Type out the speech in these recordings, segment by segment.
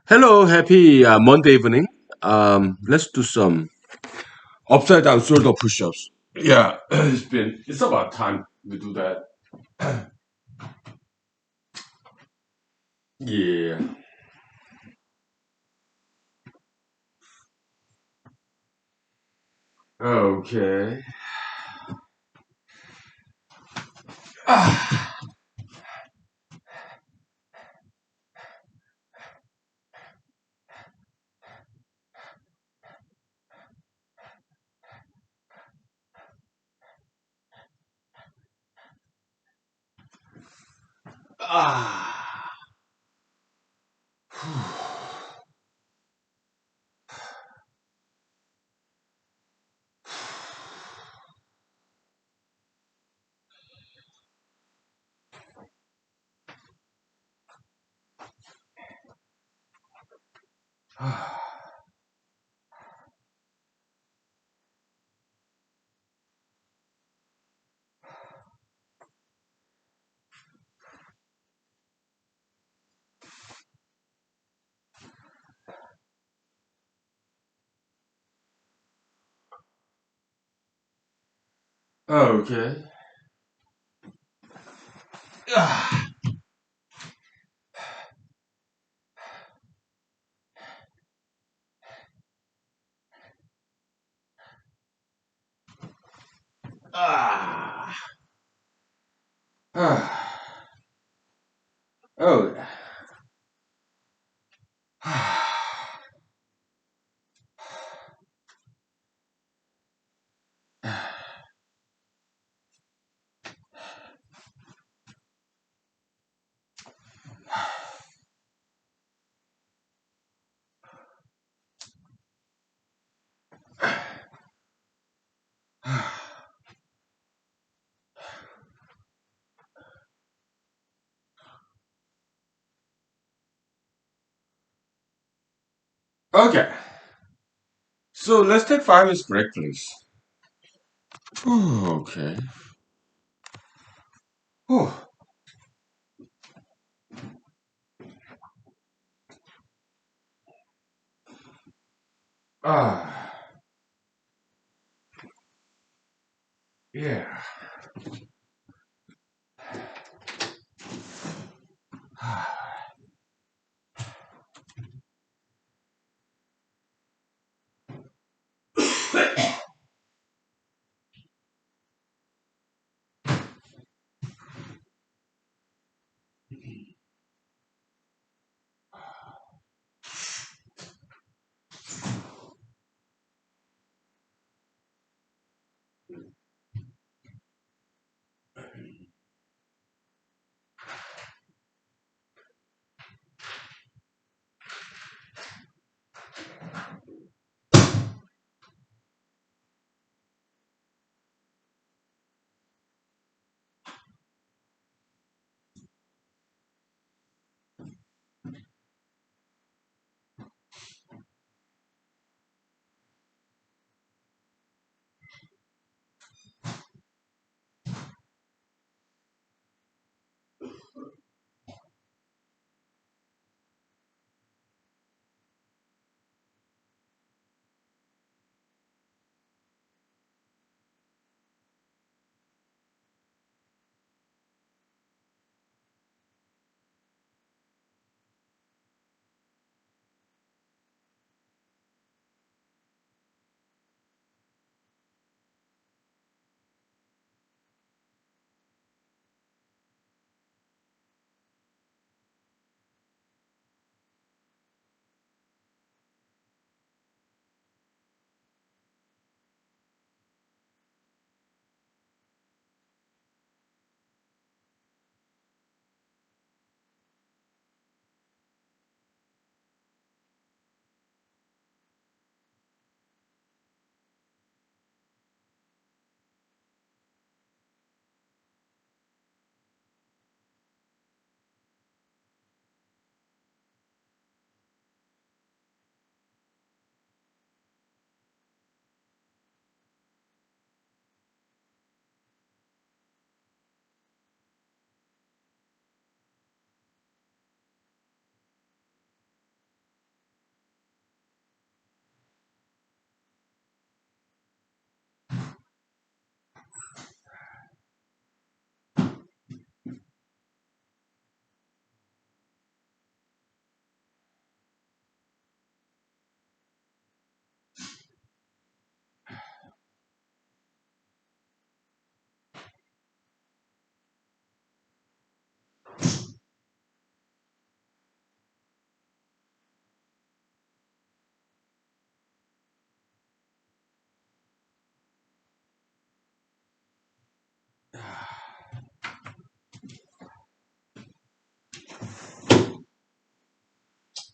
Hello, happy Monday evening. Let's do some upside down shoulder push-ups. Yeah, it's about time we do that. Yeah. Okay. Ah, ah. Okay. Ah, ah, ah. Oh. Okay. So let's take 5 minutes break, please. Okay. Oh. Ah. Yeah.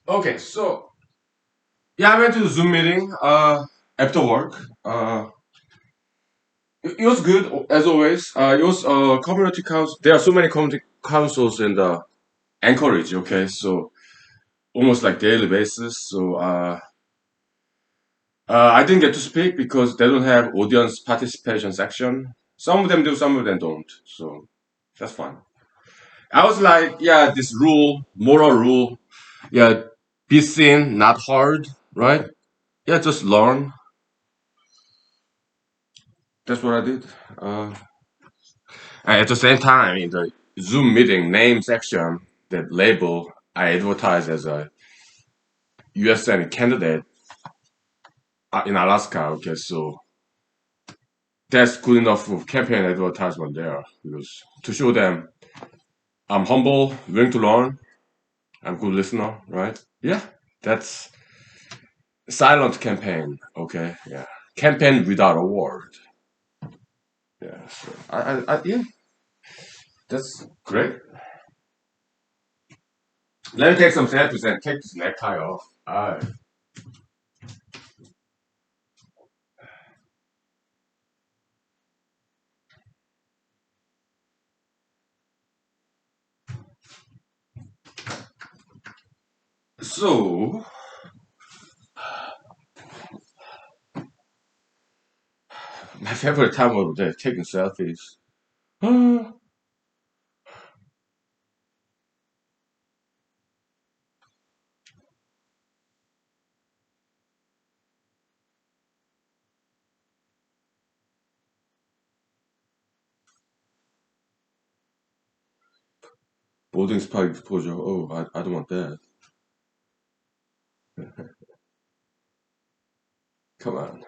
Okay, so yeah, I went to the Zoom meeting after work. It was good as always. It was community council. There are so many community councils in the Anchorage. Okay, so almost like daily basis. So I didn't get to speak because they don't have audience participation section. Some of them do, some of them don't. So that's fine. I was like, yeah, this rule, moral rule, yeah, be seen, not heard, right? Yeah, just learn. That's what I did. Uh, and at the same time, in the Zoom meeting name section, that label I advertised as a US Senate candidate in Alaska. Okay, so that's good enough for campaign advertisement there because to show them I'm humble, willing to learn, I'm good listener, right? Yeah, that's silent campaign. Okay, yeah, campaign without a word. Yeah, so yeah, that's great. Let me take some selfies and take this necktie off. Alright. So, my favorite time of the day, taking selfies. Boarding spike exposure. Oh, I don't want that. Come on.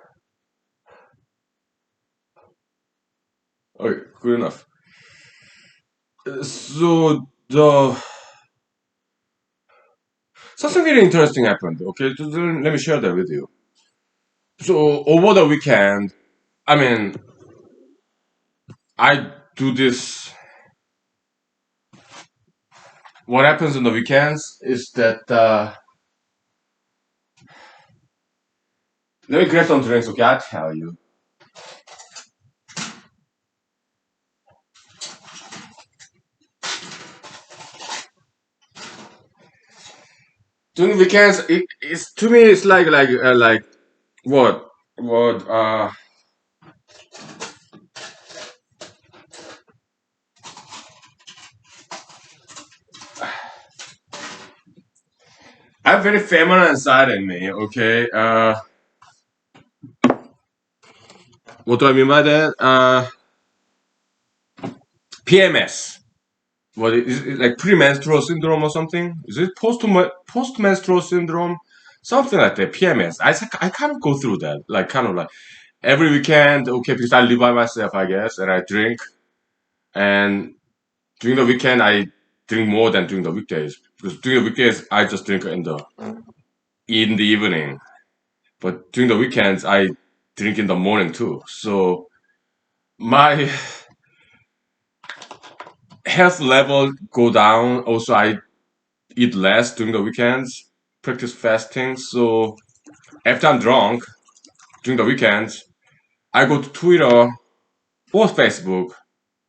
Okay, good enough. So, something really interesting happened. Okay, let me share that with you. So, over the weekend, I mean, I do this. What happens on the weekends is that, let me grab some drinks, okay? I'll tell you. During weekends, it's to me, it's like what I'm very feminine side in me, okay? What do I mean by that? PMS. What is it like premenstrual syndrome or something? Is it postmenstrual syndrome? Something like that. PMS. I kind of go through that. Like kind of like every weekend, okay, because I live by myself, I guess, and I drink. And during the weekend, I drink more than during the weekdays. Because during the weekdays, I just drink in the evening. But during the weekends, I drink in the morning too. So my health level go down. Also, I eat less during the weekends, practice fasting. So after I'm drunk during the weekends, I go to Twitter or Facebook,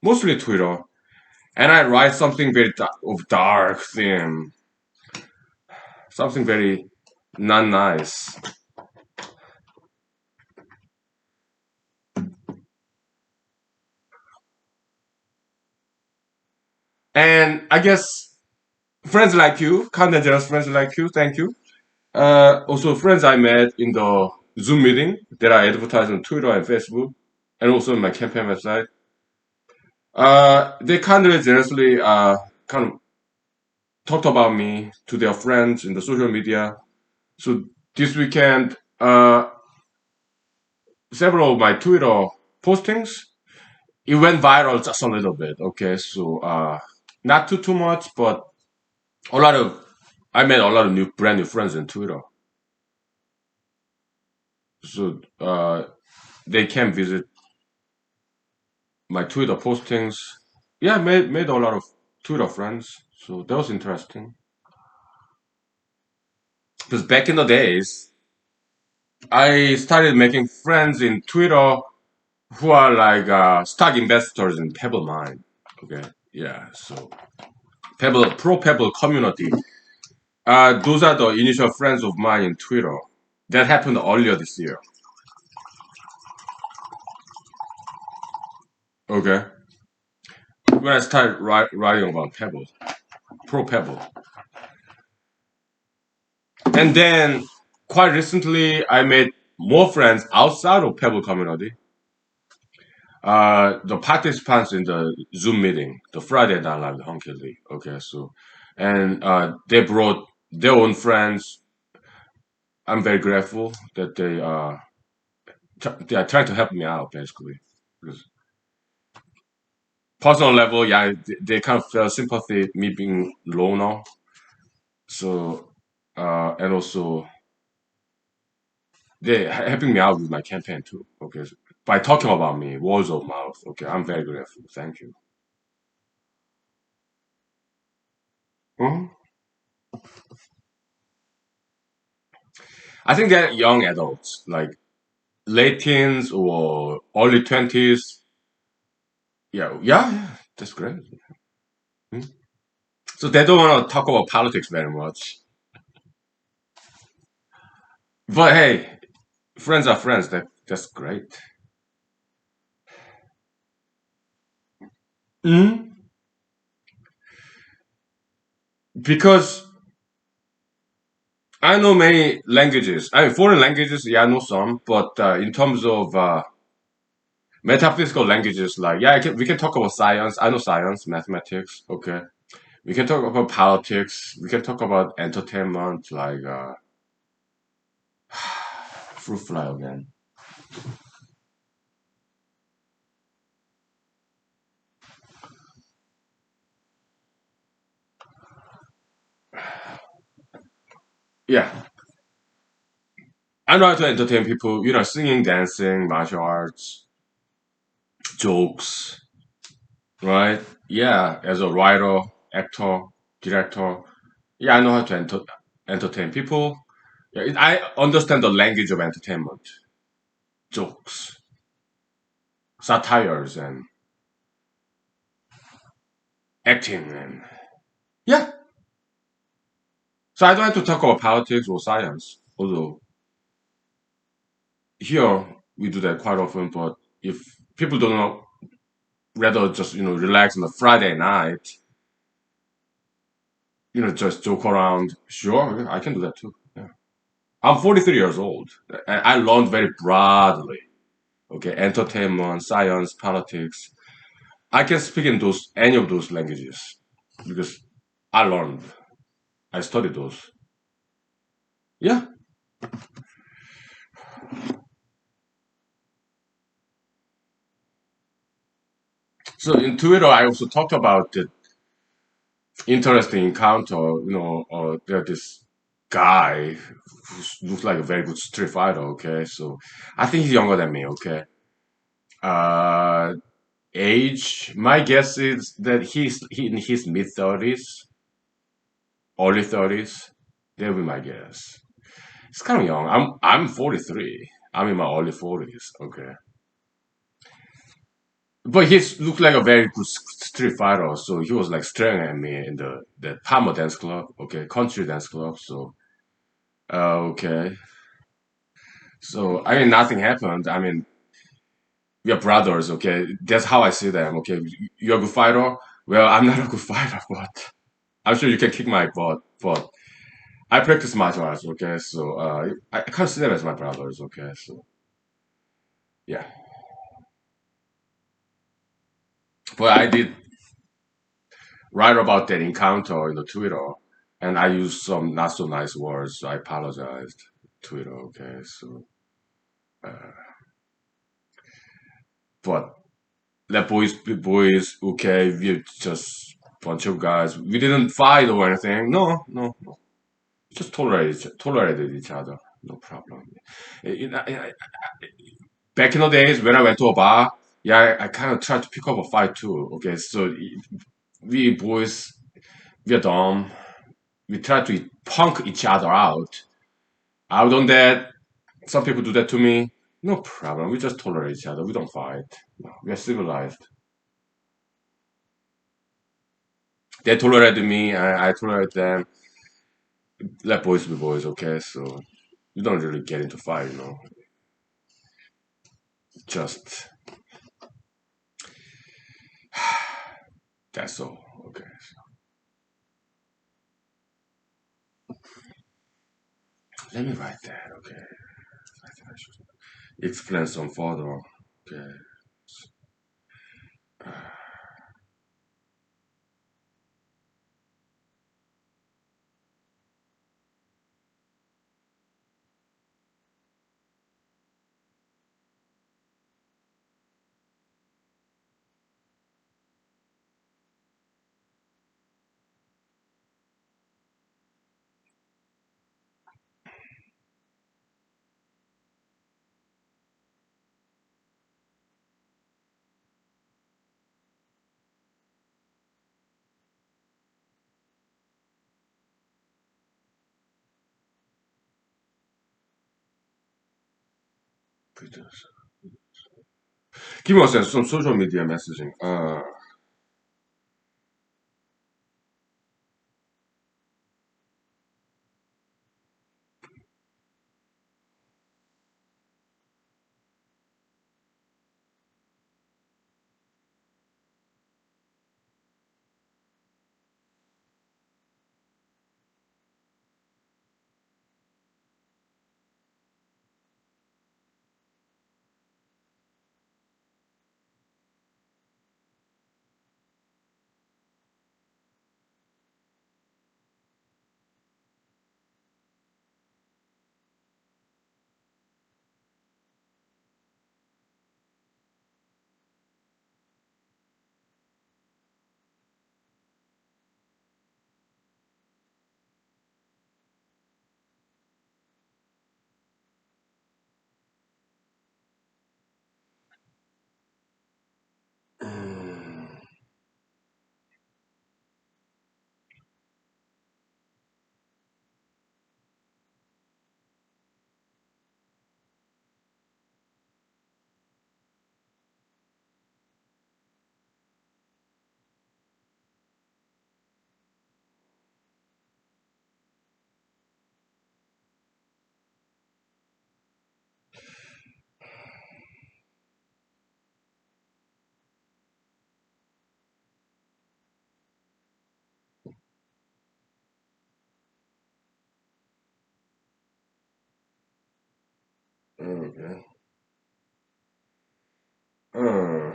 mostly Twitter, and I write something very of dark theme, something very not nice. And I guess friends like you, kind and generous friends like you, thank you. Also, friends I met in the Zoom meeting that I advertise on Twitter and Facebook, and also in my campaign website. They kindly, generously, kind of talked about me to their friends in the social media. So this weekend, several of my Twitter postings, it went viral just a little bit. Okay, so not too much, but a lot of I made a lot of brand new friends in Twitter. So they can visit my Twitter postings. Yeah, made a lot of Twitter friends. So that was interesting. Because back in the days, I started making friends in Twitter who are like stock investors in Pebble Mine. Okay, yeah. So Pebble pro Pebble community. Those are the initial friends of mine in Twitter. That happened earlier this year. Okay, when I started writing about Pebble, pro Pebble, and then quite recently I made more friends outside of Pebble community. The participants in the Zoom meeting, the Friday Night Live Honky League. Okay, so and they brought their own friends. I'm very grateful that they are trying to help me out basically. Because personal level, yeah, they kind of felt sympathy me being loner. So and also they helping me out with my campaign too. Okay, so by talking about me, words of mouth. Okay, I'm very grateful. Thank you. Mhm. I think they're young adults, like late teens or early 20s. Yeah, yeah, yeah. That's great. Hmm. So they don't want to talk about politics very much. But hey, friends are friends. That's great. Mm. Because I know many languages. I mean, foreign languages, yeah, I know some. But in terms of metaphysical languages, like yeah, we can talk about science. I know science, mathematics. Okay, we can talk about politics. We can talk about entertainment, like fruit fly again. Yeah, I know how to entertain people. You know, singing, dancing, martial arts, jokes, right? Yeah, as a writer, actor, director, yeah, I know how to entertain people. Yeah, I understand the language of entertainment, jokes, satires, and acting, and yeah. So I don't have to talk about politics or science, although here we do that quite often. But if people don't know, rather just relax on a Friday night, just joke around. Sure, yeah, I can do that too. Yeah. I'm 43 years old. I learned very broadly. Okay, entertainment, science, politics. I can speak in those any of those languages because I learned. I studied those. Yeah. So in Twitter, I also talked about the interesting encounter. There's this guy who looks like a very good street fighter. Okay, so I think he's younger than me. Okay. Uh, age, my guess is that he in his mid 30s, early 30s. That would be my guess. It's kind of young. I'm 43. I'm in my early 40s. Okay, but he looked like a very good street fighter. So he was like staring at me in the Palmer dance club. Okay, country dance club. So okay. So I mean, nothing happened. I mean, we are brothers. Okay, that's how I see them. Okay, you're a good fighter. Well, I'm not a good fighter, but I'm sure you can kick my butt. But I practice martial arts. Okay, so I can't see them as my brothers. Okay, so yeah. But I did write about that encounter in the Twitter, and I used some not so nice words. So I apologized. Twitter, okay. So, but that boys, okay. We're just bunch of guys. We didn't fight or anything. No, no, no. Just tolerated each other. No problem. Back in the days when I went to a bar, yeah, I kind of tried to pick up a fight too. Okay, so we boys, we're dumb. We try to punk each other out. I've done that. Some people do that to me. No problem. We just tolerate each other. We don't fight. No, we are civilized. They tolerate me. I tolerate them. Let boys be boys, okay? So you don't really get into fight, you know. Just that's all. Okay. Let me write that. Okay. I think I should explain some further. Okay. Give me a sense. Some social media messaging. Mm, okay. Uh,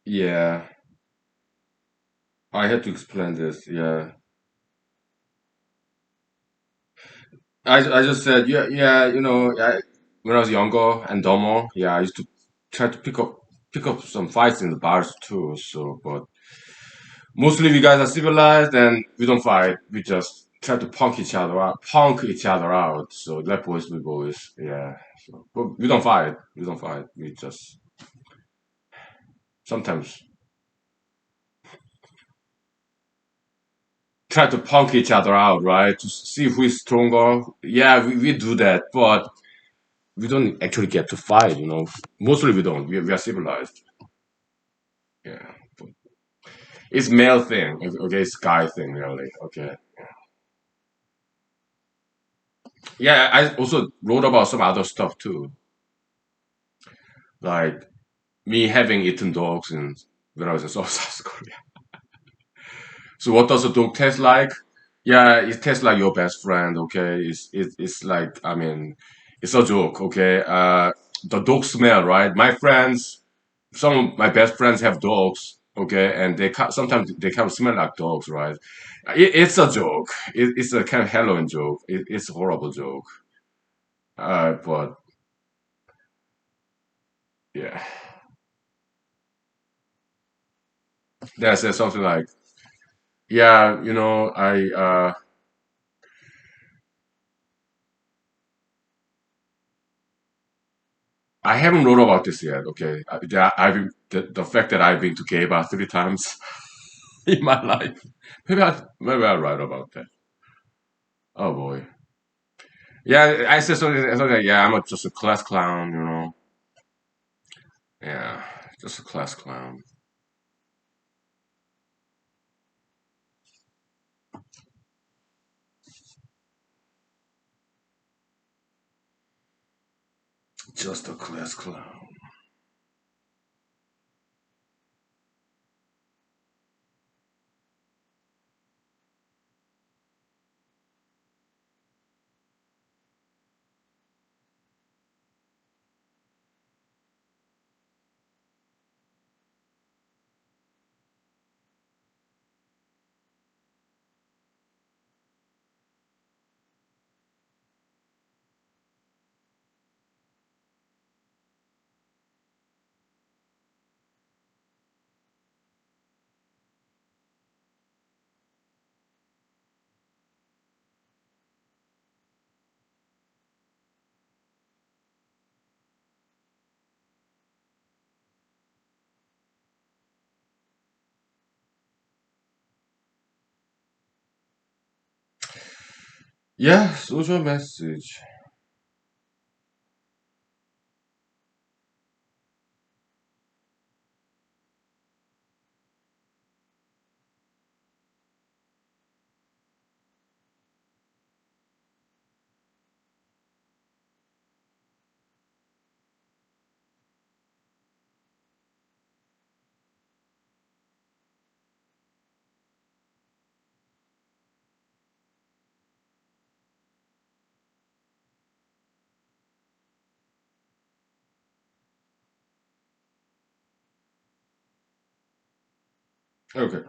Yeah, I had to explain this. Yeah, I just said yeah, yeah. When I was younger and dumber, yeah, I used to try to pick up some fights in the bars too. So, but mostly we guys are civilized and we don't fight. We just try to punk each other out. So that boys we boys, yeah. So, but we don't fight. We don't fight. We just sometimes try to punk each other out, right? To see who is stronger. Yeah, we do that, but we don't actually get to fight. Mostly we don't. We are civilized. Yeah. But it's male thing. Okay, it's guy thing really. Okay. Yeah, I also wrote about some other stuff too. Like me having eaten dogs when I was in South Korea. So what does a dog taste like? Yeah, it tastes like your best friend. Okay, it's like it's a joke. Okay, the dog smell, right? Some of my best friends have dogs. Okay, and sometimes they kind of smell like dogs, right? It's a joke. It's a kind of Halloween joke. It's a horrible joke. But yeah, they said something like, yeah, I haven't wrote about this yet. Okay, the fact that I've been to gay bar 3 times in my life. Maybe I'll write about that. Oh boy. Yeah, I said something like, yeah, just a class clown. Yeah, just a class clown. Just a class clown. Yeah, social message. Okay.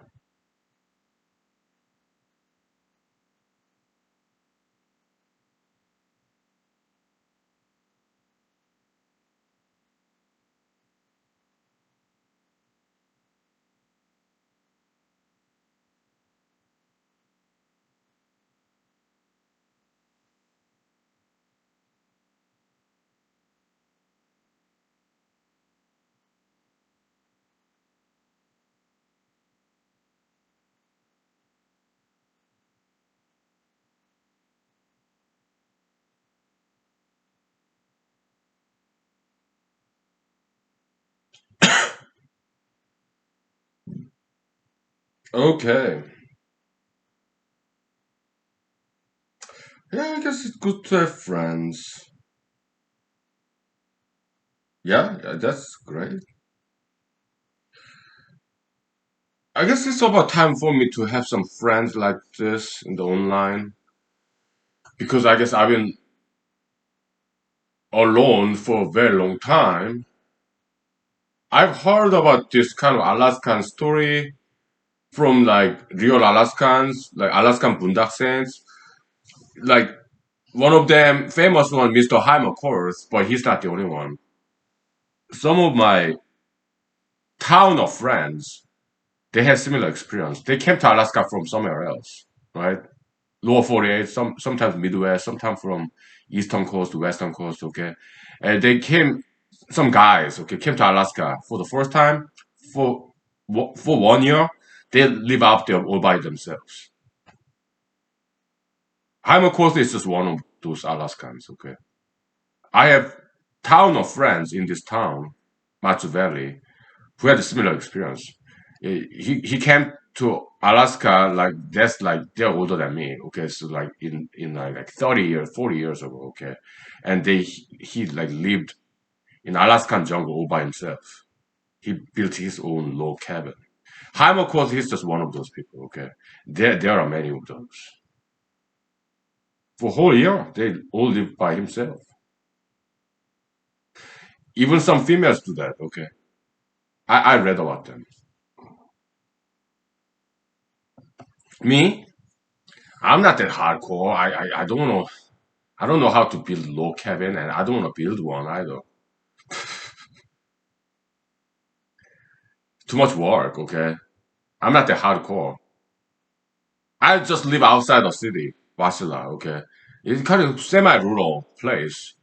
Okay. Yeah, I guess it's good to have friends. Yeah, that's great. I guess it's about time for me to have some friends like this in the online because I guess I've been alone for a very long time. I've heard about this kind of Alaskan story from like real Alaskans, like Alaskan Boondock Saints. Like one of them, famous one, Mr. Haim, of course, but he's not the only one. Some of my town of friends, they had similar experience. They came to Alaska from somewhere else, right? Lower 48, sometimes Midwest, sometimes from Eastern Coast to Western Coast, okay? And they came, some guys, okay, came to Alaska for the first time for for 1 year. They live out there all by themselves. I'm, of course, is just one of those Alaskans, okay? I have town of friends in this town, Matsu Valley, who had a similar experience. He came to Alaska like that's like they're older than me. Okay, so like in like 30 years, 40 years ago. Okay, and he like lived in Alaskan jungle all by himself. He built his own log cabin. Haim, of course, he's just one of those people. Okay, there are many of those. For a whole year, they all live by himself. Even some females do that. Okay, I read about them. Me, I'm not that hardcore. I don't know. I don't know how to build log cabin, and I don't want to build one either. Too much work. Okay, I'm not that hardcore. I just live outside the city, Wasilla. Okay, it's kind of semi-rural place,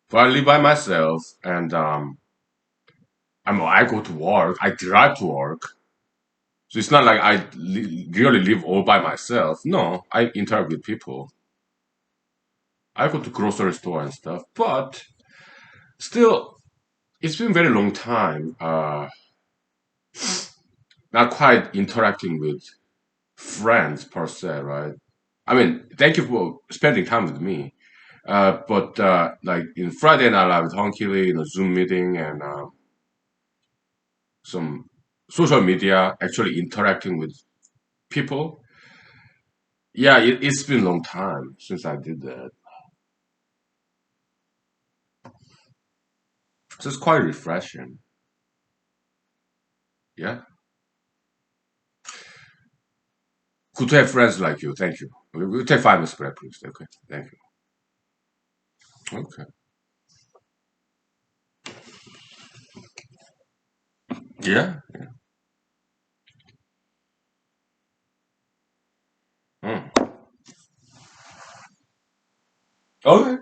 but I live by myself, and I go to work. I drive to work, so it's not like I really live all by myself. No, I interact with people. I go to grocery store and stuff, but still, it's been a very long time. Not quite interacting with friends per se, right? I mean, thank you for spending time with me. But like in Friday night, I with Honkily in a Zoom meeting and some social media, actually interacting with people. Yeah, it's been a long time since I did that. So it's quite refreshing. Yeah, good to have friends like you. Thank you. We'll take 5 minutes break, please. Okay, thank you. Okay. Yeah. Mm. Okay.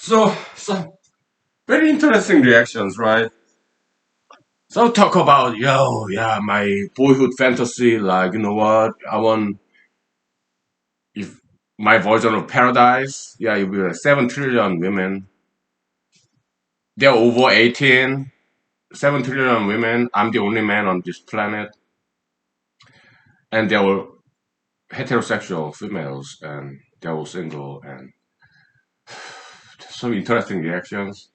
So very interesting reactions, right? So talk about yo, yeah, my boyhood fantasy. Like, you know what? I want if my version of paradise. Yeah, it will be like 7 trillion women. They're over 18. 7 trillion women. I'm the only man on this planet, and they were heterosexual females, and they were single, and some interesting reactions.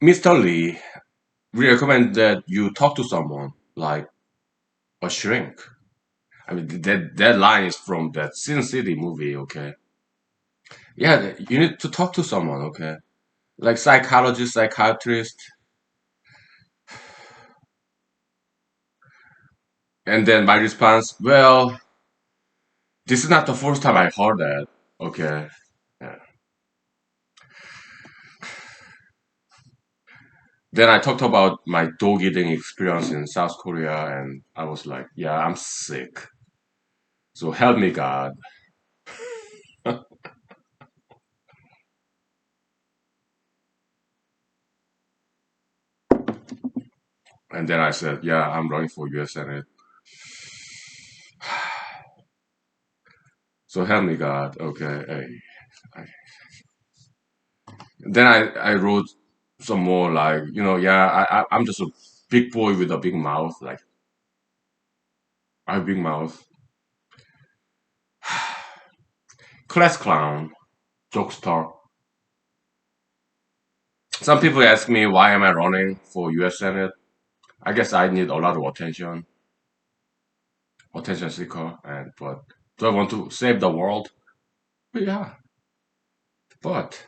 Mr. Lee, we recommend that you talk to someone like a shrink. I mean, that line is from that Sin City movie, okay? Yeah, you need to talk to someone, okay? Like psychologist, psychiatrist. And then my response, well, this is not the first time I heard that, okay? Yeah. Then I talked about my dog eating experience in South Korea, and I was like, yeah, I'm sick. So help me, God. And then I said, yeah, I'm running for US Senate. So help me, God. Okay. Hey. Then I wrote some more like, yeah, I'm just a big boy with a big mouth. Like, I have a big mouth. Class clown, jokester. Some people ask me why am I running for US Senate. I guess I need a lot of attention seeker, and but do I want to save the world? Yeah, but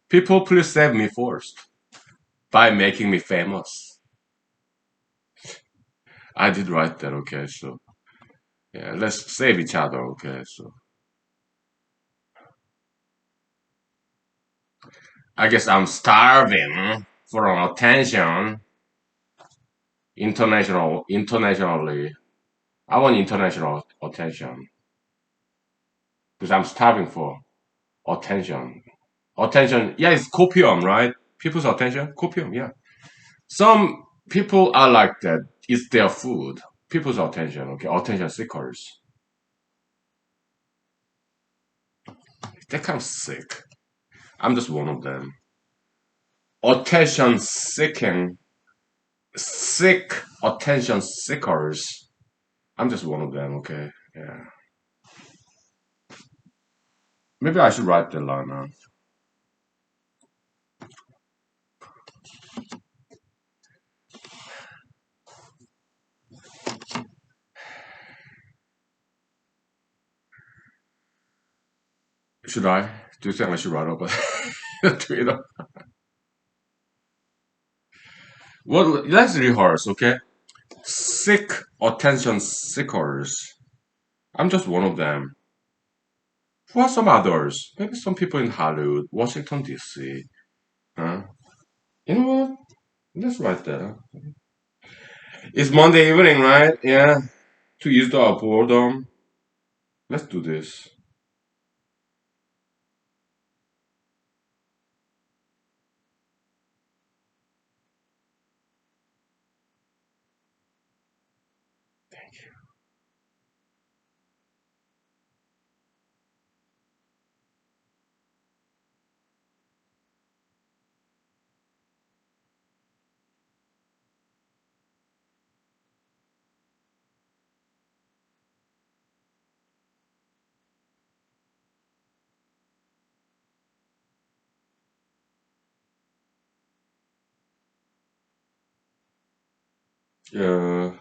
people please save me first by making me famous. I did write that, okay, so yeah, let's save each other, okay, so I guess I'm starving for an attention internationally. I want international attention because I'm starving for attention. Attention, yeah, it's copium, right? People's attention, copium, yeah. Some people are like that. It's their food. People's attention, okay, attention seekers. They're kind of sick. I'm just one of them. Attention seeking, sick attention seekers. I'm just one of them, okay? Yeah. Maybe I should write the line now. Should I? Do you think I should write up a Twitter? Well, let's rehearse, okay? Sick attention seekers. I'm just one of them. Who are some others? Maybe some people in Hollywood, Washington, D.C. Huh? You know what? Let's write that. It's Monday evening, right? Yeah. To use the boredom. Let's do this. Yeah.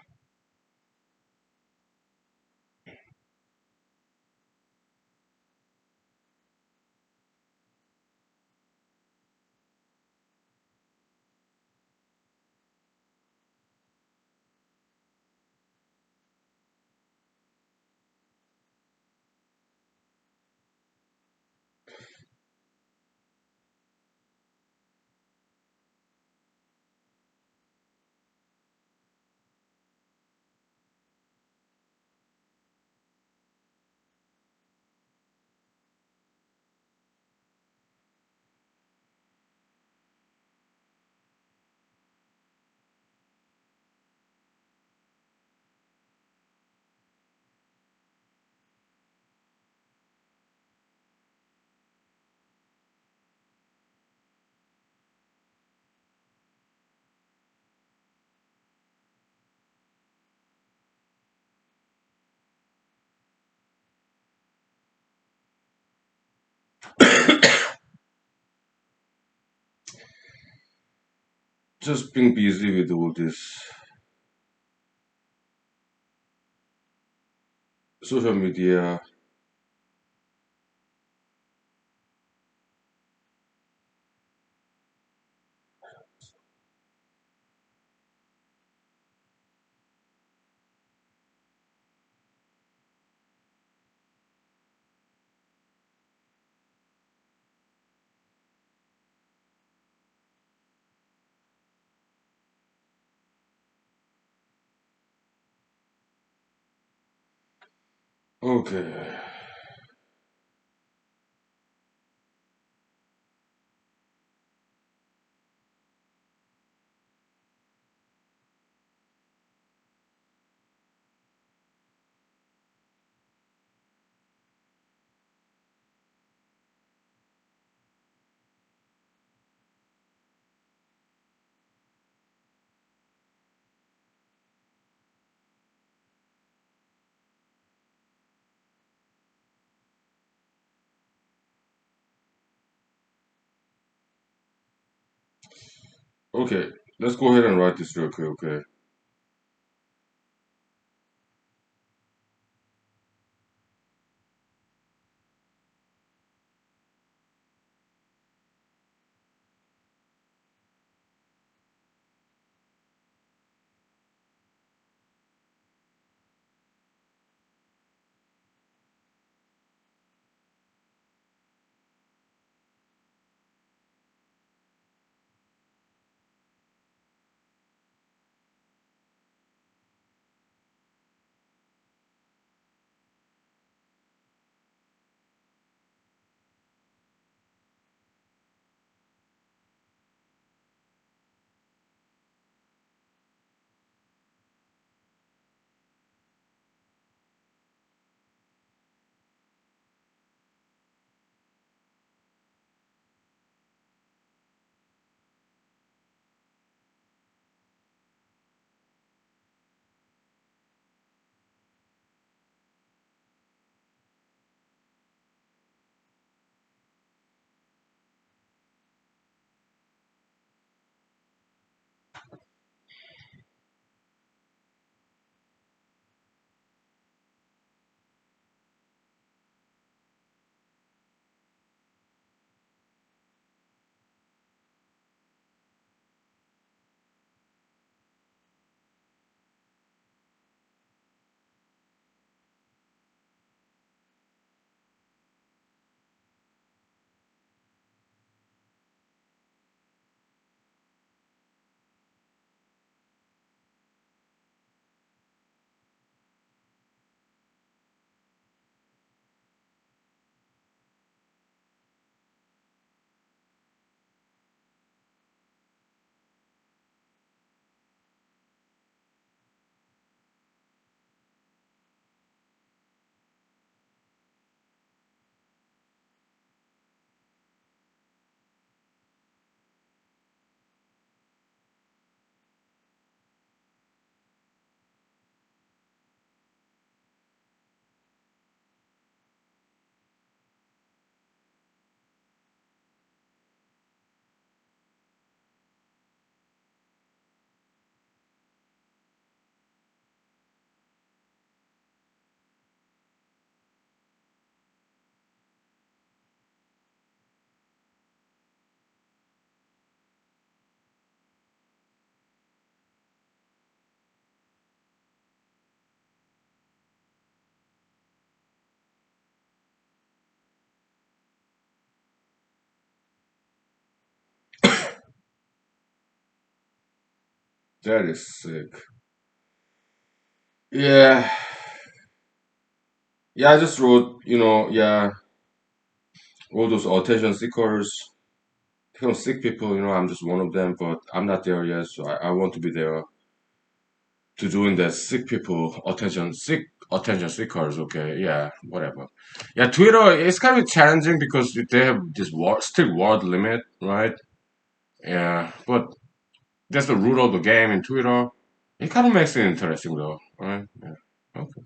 Just being busy with all this social media. Okay. Okay. Let's go ahead and write this real quick. Okay. That is sick. Yeah. Yeah, I just wrote, yeah, all those attention seekers, sick people, I'm just one of them, but I'm not there yet, so I want to be there to doing the sick people, attention seekers, okay, yeah, whatever. Yeah, Twitter, it's kind of challenging because they have this strict word limit, right? Yeah, but that's the rule of the game in Twitter. It kind of makes it interesting though, right? Yeah. Okay.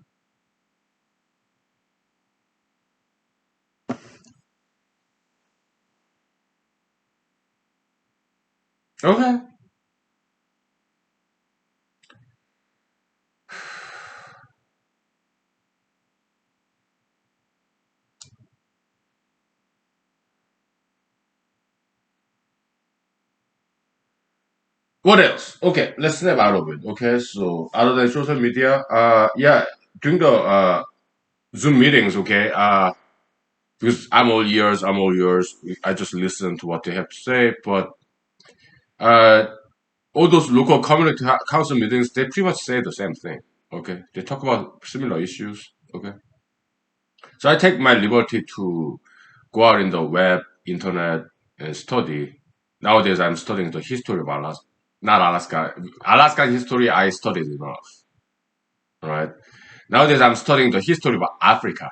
Okay. What else? Okay, let's snap out of it. Okay, so other than social media, yeah, during the Zoom meetings, okay, because I'm all yours. I just listen to what they have to say, but uh, all those local community council meetings, they pretty much say the same thing. Okay, they talk about similar issues. Okay, so I take my liberty to go out in the web, internet, and study. Nowadays, I'm studying the history of Alaska, not Alaska. Alaskan history, I studied enough, right? Nowadays, I'm studying the history of Africa.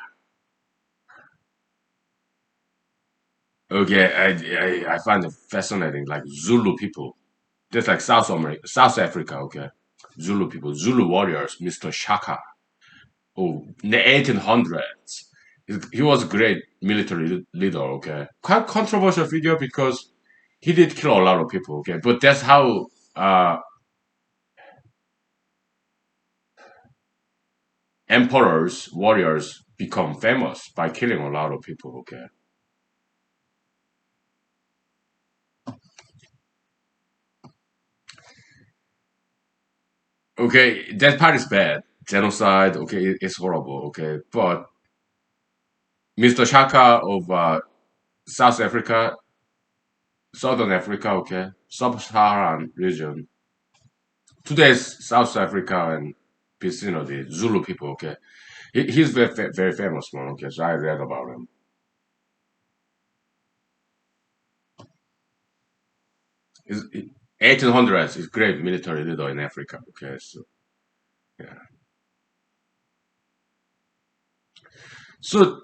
Okay, I find it fascinating, like Zulu people. Just like South America, South Africa, okay? Zulu people, Zulu warriors, Mr. Shaka. Oh, in the 1800s. He was a great military leader, okay? Quite controversial figure because he did kill a lot of people, okay? But that's how emperors, warriors become famous by killing a lot of people, okay? Okay, that part is bad. Genocide, okay, it's horrible, okay? But Mr. Shaka of South Africa, Southern Africa, okay, sub-Saharan region. Today's South Africa and the Zulu people, okay. He's very famous one, okay. So I read about him. He's 1800s. He's great military leader in Africa, okay. So yeah. So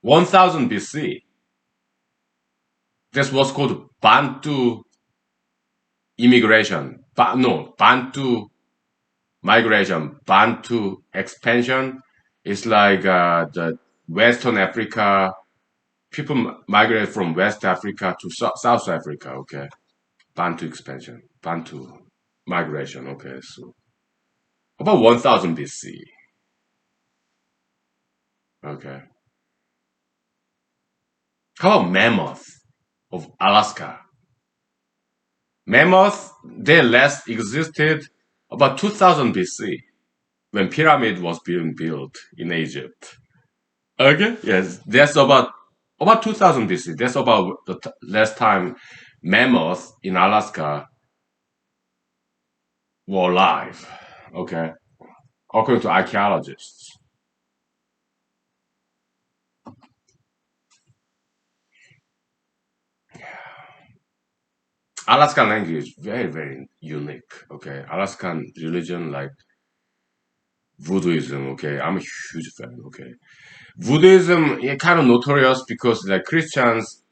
1000 BC. This was called Bantu immigration. No, Bantu migration, Bantu expansion. It's like the Western Africa people migrate from West Africa to South Africa. Okay, Bantu expansion, Bantu migration. Okay, so about 1000 BC. Okay, how about mammoth of Alaska? Mammoth they last existed about 2000 BC when pyramid was being built in Egypt. Okay, yes, that's about 2000 BC. That's about the last time mammoths in Alaska were alive. Okay, according to archaeologists. Alaskan language very unique. Okay, Alaskan religion like Voodooism. Okay, I'm a huge fan. Okay, Voodooism kind of notorious because like Christians,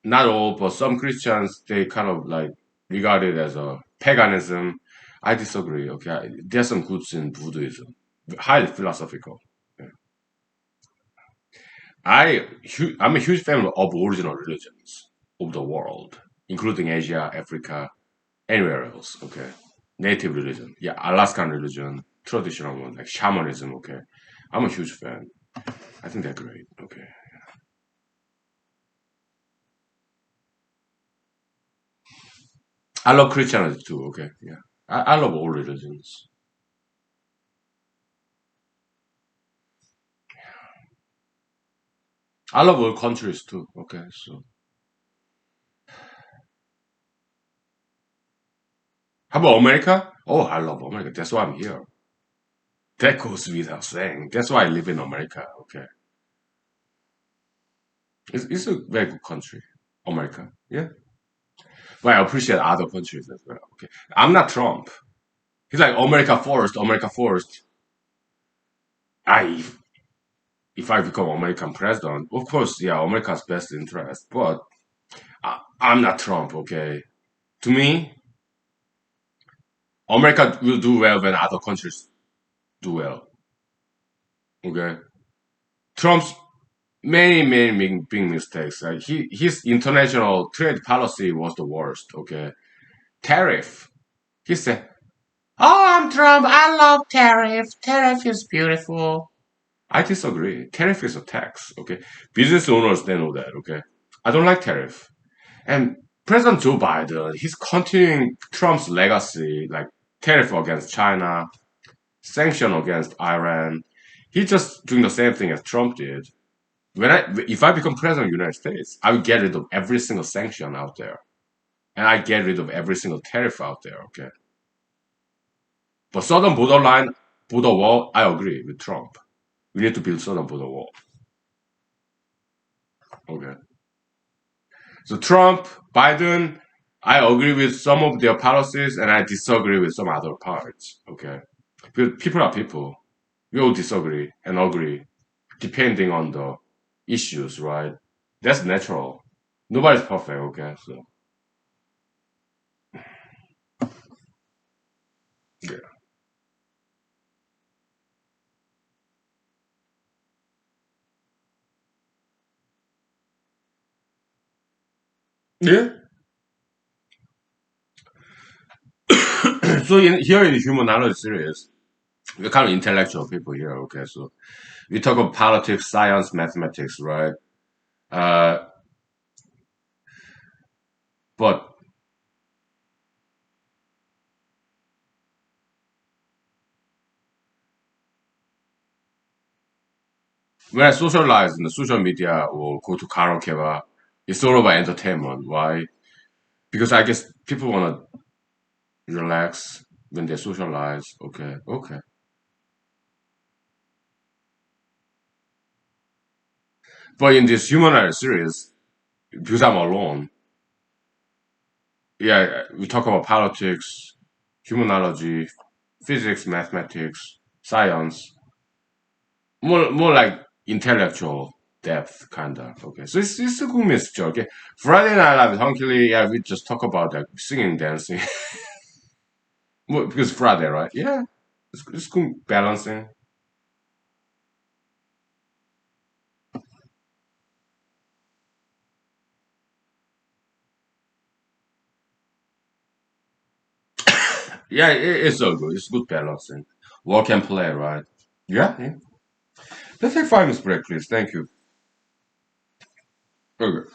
not all, but some Christians they kind of like regard it as a paganism. I disagree. Okay, there's some goods in Voodooism, highly philosophical. Yeah. I'm a huge fan of original religions of the world, including Asia, Africa, anywhere else. Okay, native religion, yeah, Alaskan religion, traditional one like shamanism. Okay, I'm a huge fan. I think they're great. Okay, I love Christianity too. Okay, yeah, I love all religions. I love all countries too. Okay, so how about America? Oh, I love America. That's why I'm here. That goes without saying. That's why I live in America. Okay, it's a very good country, America. Yeah, but I appreciate other countries as well. Okay, I'm not Trump. He's like America first, America first. I if I become American president, of course, yeah, America's best interest. But I'm not Trump. Okay, to me, America will do well when other countries do well. Okay, Trump's. many big mistakes. Like his international trade policy was the worst. Okay, tariff. He said, "Oh, I'm Trump. I love tariff. Tariff is beautiful." I disagree. Tariff is a tax. Okay, business owners they know that. Okay, I don't like tariff. And President Joe Biden, he's continuing Trump's legacy, like tariff against China, sanction against Iran. He's just doing the same thing as Trump did. If I become president of the United States, I would get rid of every single sanction out there, and I get rid of every single tariff out there. Okay, but southern border wall, I agree with Trump. We need to build southern border wall. Okay, so Trump, Biden, I agree with some of their policies, and I disagree with some other parts. Okay, because people are people. We all disagree and agree, depending on the issues, right? That's natural. Nobody's perfect. Okay, so yeah. Yeah. So here in the humanology series, we're kind of intellectual people here. Okay, so we talk about politics, science, mathematics, right? Uh, but when I socialize in the social media or go to karaoke bar, it's all about entertainment. Why? Because I guess people want to relax when they socialize. Okay, okay. But in this humanology series, because I'm alone, yeah, we talk about politics, humanology, physics, mathematics, science, more like intellectual depth, kind of. Okay, so it's a good mixture. Okay, Friday Night Live, Hunky, yeah, we just talk about like singing, dancing, well, because Friday, right? Yeah, it's good balancing. Yeah, it's all good. It's good balancing. Work and play, right? Yeah, yeah. Let's take 5 minutes break, please. Thank you. Okay,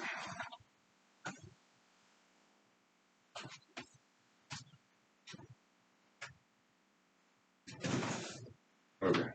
okay.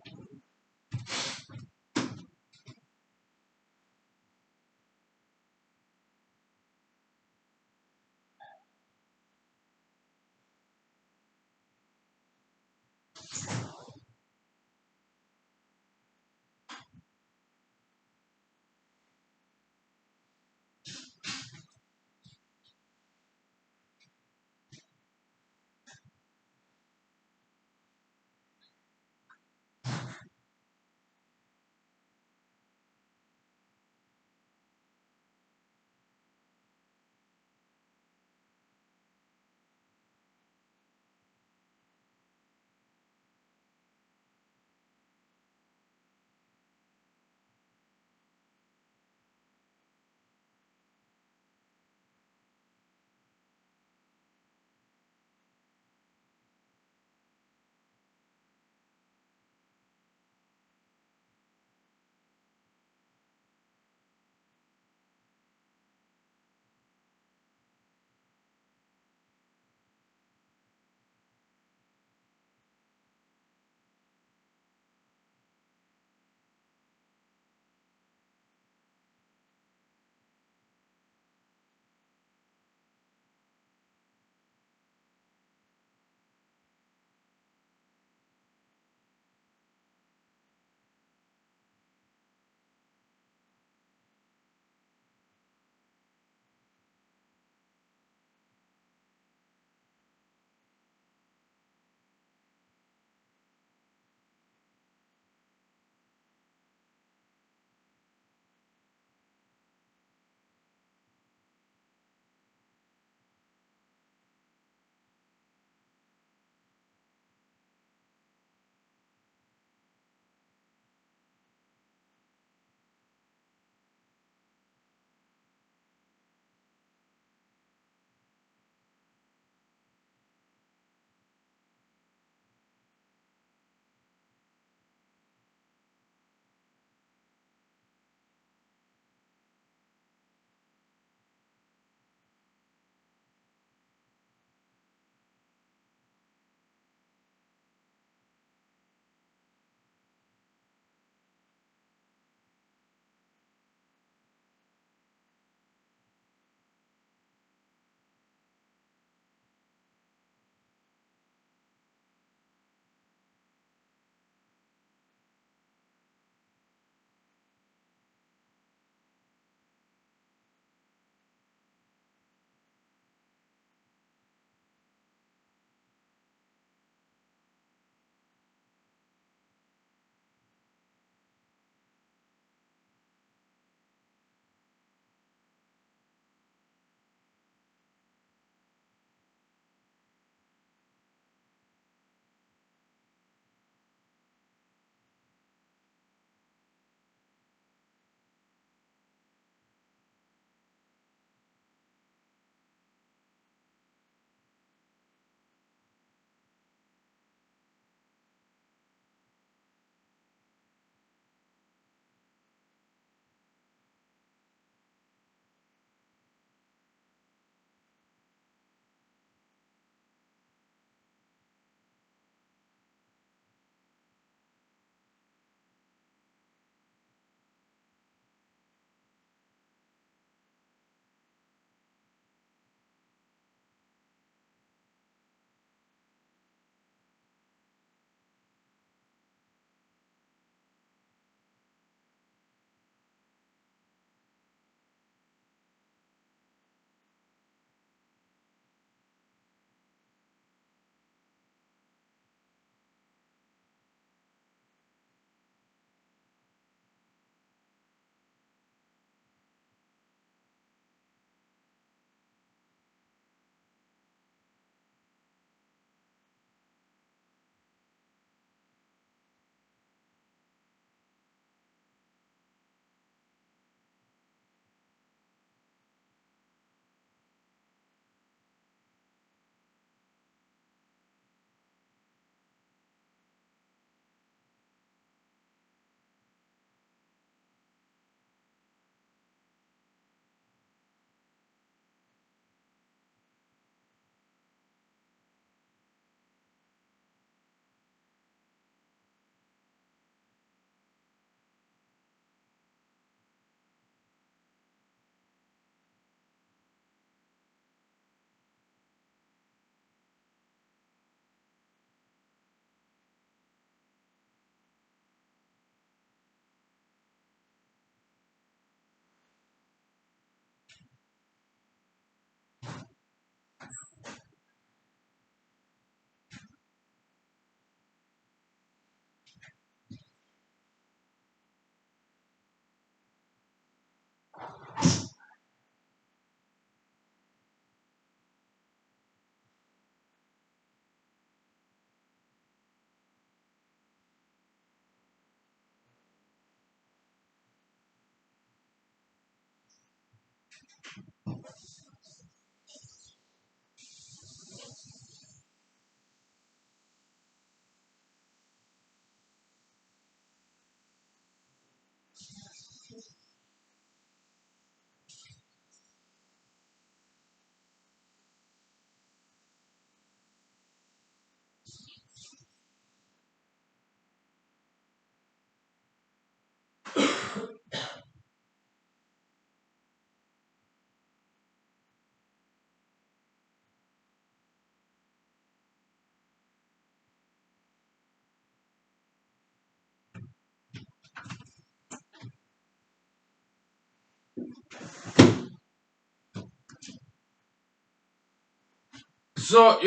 So,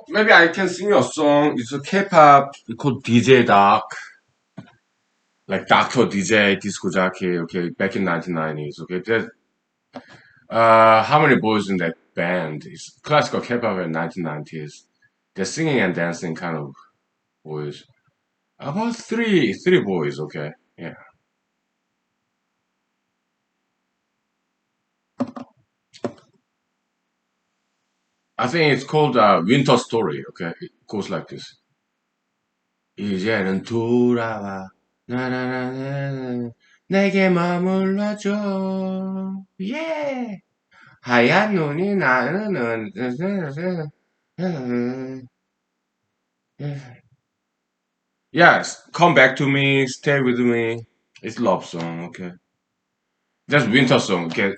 maybe I can sing a song. It's a K-pop called DJ Doc, like Dr. DJ Disco Jockey, okay, back in 1990s, okay. How many boys in that band? It's classical K-pop in 1990s. They're singing and dancing kind of boys. About three boys, okay. Yeah. I think it's called Winter Story, okay. It goes like this. 이제는 돌아와 나나나나 내게 머물러줘 예 하얀 눈이 나는 yes come back to me stay with me it's love song okay that's winter song okay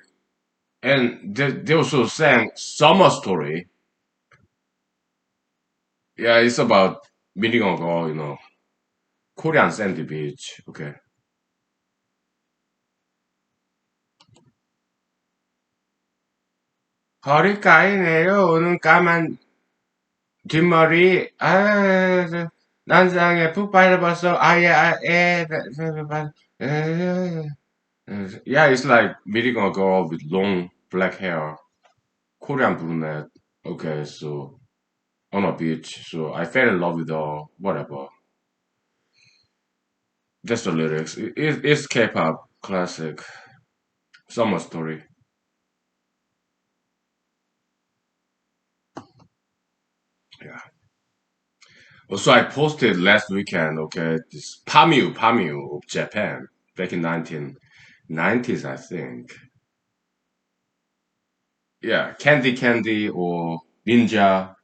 and they also sang summer story yeah it's about meeting a girl Korean sandy beach okay 허리가에 내려오는 까만 뒷머리, 난상에 푹 빠져봤어. Yeah, it's like meeting a girl with long black hair, Korean brunette. Okay, so on a beach. So I fell in love with her, whatever. That's the lyrics. It's K-pop classic. Summer story. Yeah. Also, I posted last weekend, okay, this Pamyu of Japan back in 1990s, I think. Yeah, Candy or Ninja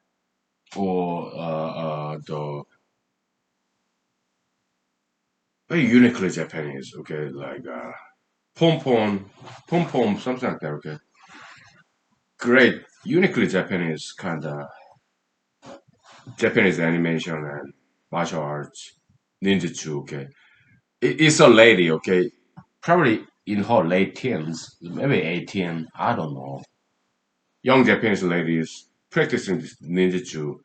or the very uniquely Japanese, okay, like Pom Pom, something like that, okay. Great, uniquely Japanese kind of Japanese animation and martial arts, ninjutsu, okay. It's a lady, okay, probably in her late teens, maybe 18, I don't know. Young Japanese ladies practicing this ninjutsu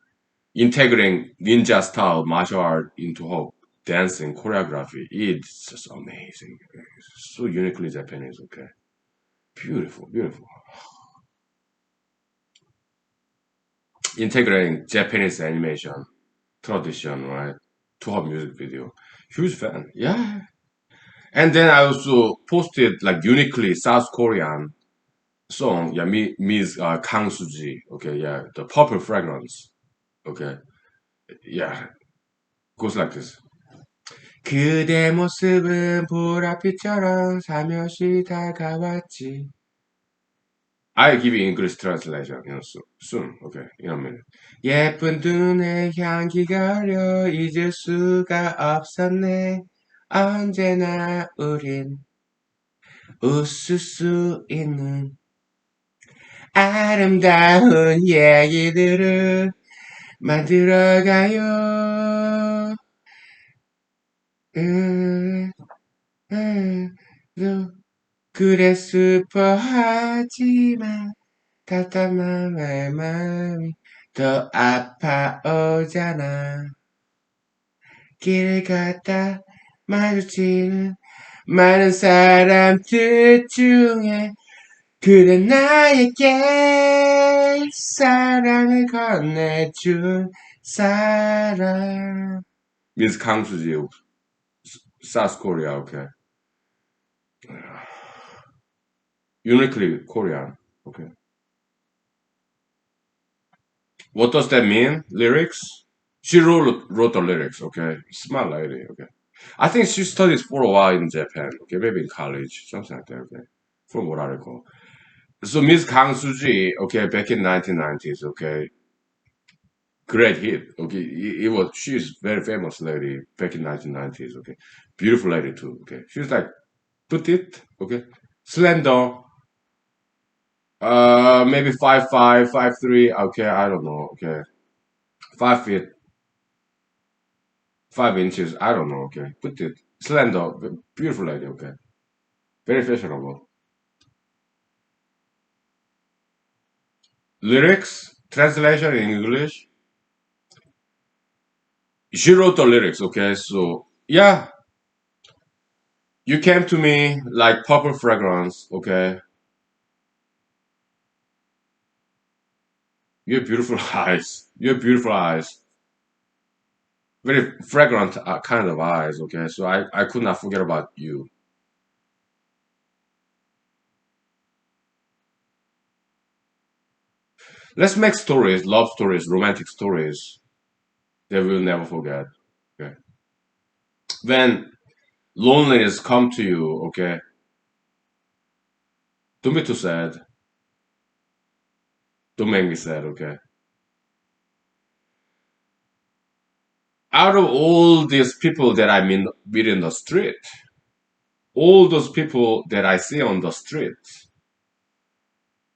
integrating ninja style martial art into her dancing choreography. It's just amazing. It's so uniquely Japanese, okay? Beautiful, beautiful. Integrating Japanese animation tradition, right? To her music video. Huge fan. Yeah. And then I also posted like uniquely South Korean song. Yeah, Miss Kang Suji. Okay, yeah. The Purple Fragrance. Okay. Yeah. Goes like this. 그대 모습은 보랏빛처럼 살며시 다가왔지. I give you English translation soon. Okay, in a minute. 예쁜 두 눈의 향기가 어려 잊을 수가 없었네. 언제나 우린 웃을 수 있는 아름다운 얘기들을 만들어가요. 음, 음, 그래 슬퍼하지만 답답한 내 마음이 더 아파오잖아. 길을 걷다 마주치는 많은 사람들 중에 그래 나에게 사랑을 건네준 사람. Miss 강수지, South Korea, okay. Uniquely Korean. Okay. What does that mean? Lyrics? She wrote the lyrics, okay? Smart lady, okay. I think she studied for a while in Japan, okay, maybe in college, something like that, okay. From what I recall. So Miss Kang Suji, okay, back in 1990s, okay, great hit, okay. It was she's very famous lady back in 1990s, okay, beautiful lady too, okay. She was like petite, okay, slender, maybe 5'5", 5'3", okay, I don't know, okay, 5 feet 5 inches. I don't know. Okay, put it slender, beautiful lady. Okay, very fashionable. Lyrics translation in English. She wrote the lyrics. Okay, so yeah, you came to me like purple fragrance. Okay, you have beautiful eyes. You have beautiful eyes. Very fragrant kind of eyes. Okay, so I could not forget about you. Let's make stories, love stories, romantic stories that we'll never forget. Okay, when loneliness come to you. Okay, don't be too sad. Don't make me sad, okay? Out of all these people that meet in the street, all those people that I see on the street,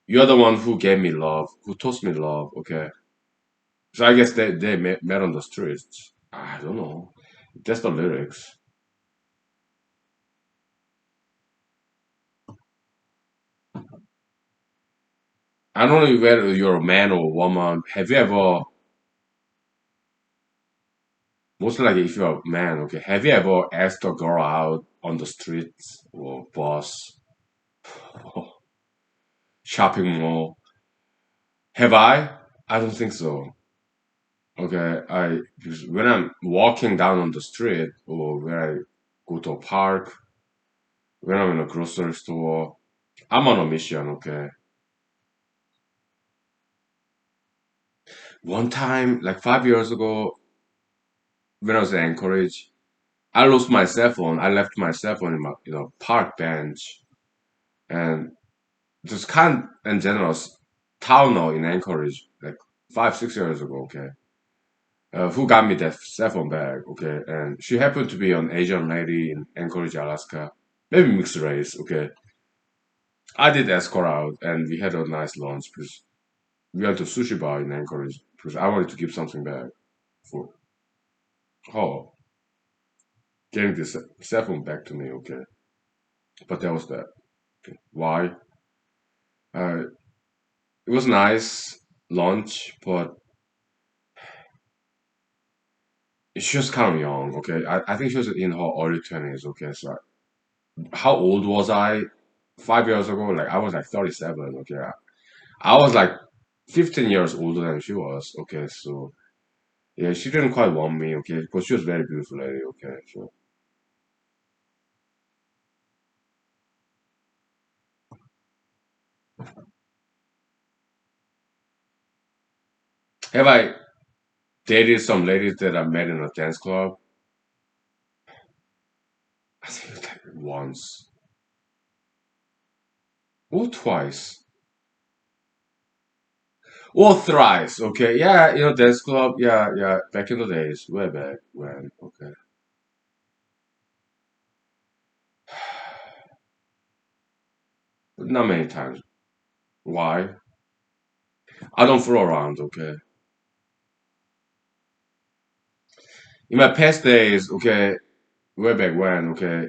you're the one who gave me love, who taught me love, okay? So I guess they met on the streets. I don't know. That's the lyrics. I don't know whether you're a man or a woman. Have you ever, most likely if you're a man, okay, have you ever asked a girl out on the streets or bus, shopping mall? Have I? I don't think so. Okay, I because when I'm walking down on the street or when I go to a park, when I'm in a grocery store, I'm on a mission. Okay, one time, like 5 years ago, when I was in Anchorage, I lost my cell phone. I left my cell phone in my park bench, and just kind in general town now in Anchorage, like 5 6 years ago. Okay, who got me that cell phone bag? Okay, and she happened to be an Asian lady in Anchorage, Alaska, maybe mixed race. Okay, I did escort out and we had a nice lunch because we went to sushi bar in Anchorage because I wanted to give something back for her getting this cell phone back to me, okay. But that was that. Okay. Why? Uh, it was nice lunch, but she was kind of young, okay. I think she was in her early 20s, okay. So how old was I 5 years ago? Like I was like 37, okay. I was like 15 years older than she was, okay. So yeah, she didn't quite want me, okay, but she was very beautiful lady, okay. So have I dated some ladies that I met in a dance club? I think like once or twice or thrice, okay. Yeah, dance club, yeah, yeah, back in the days, way back when, okay. But not many times. Why? I don't fool around, okay. In my past days, okay, way back when, okay,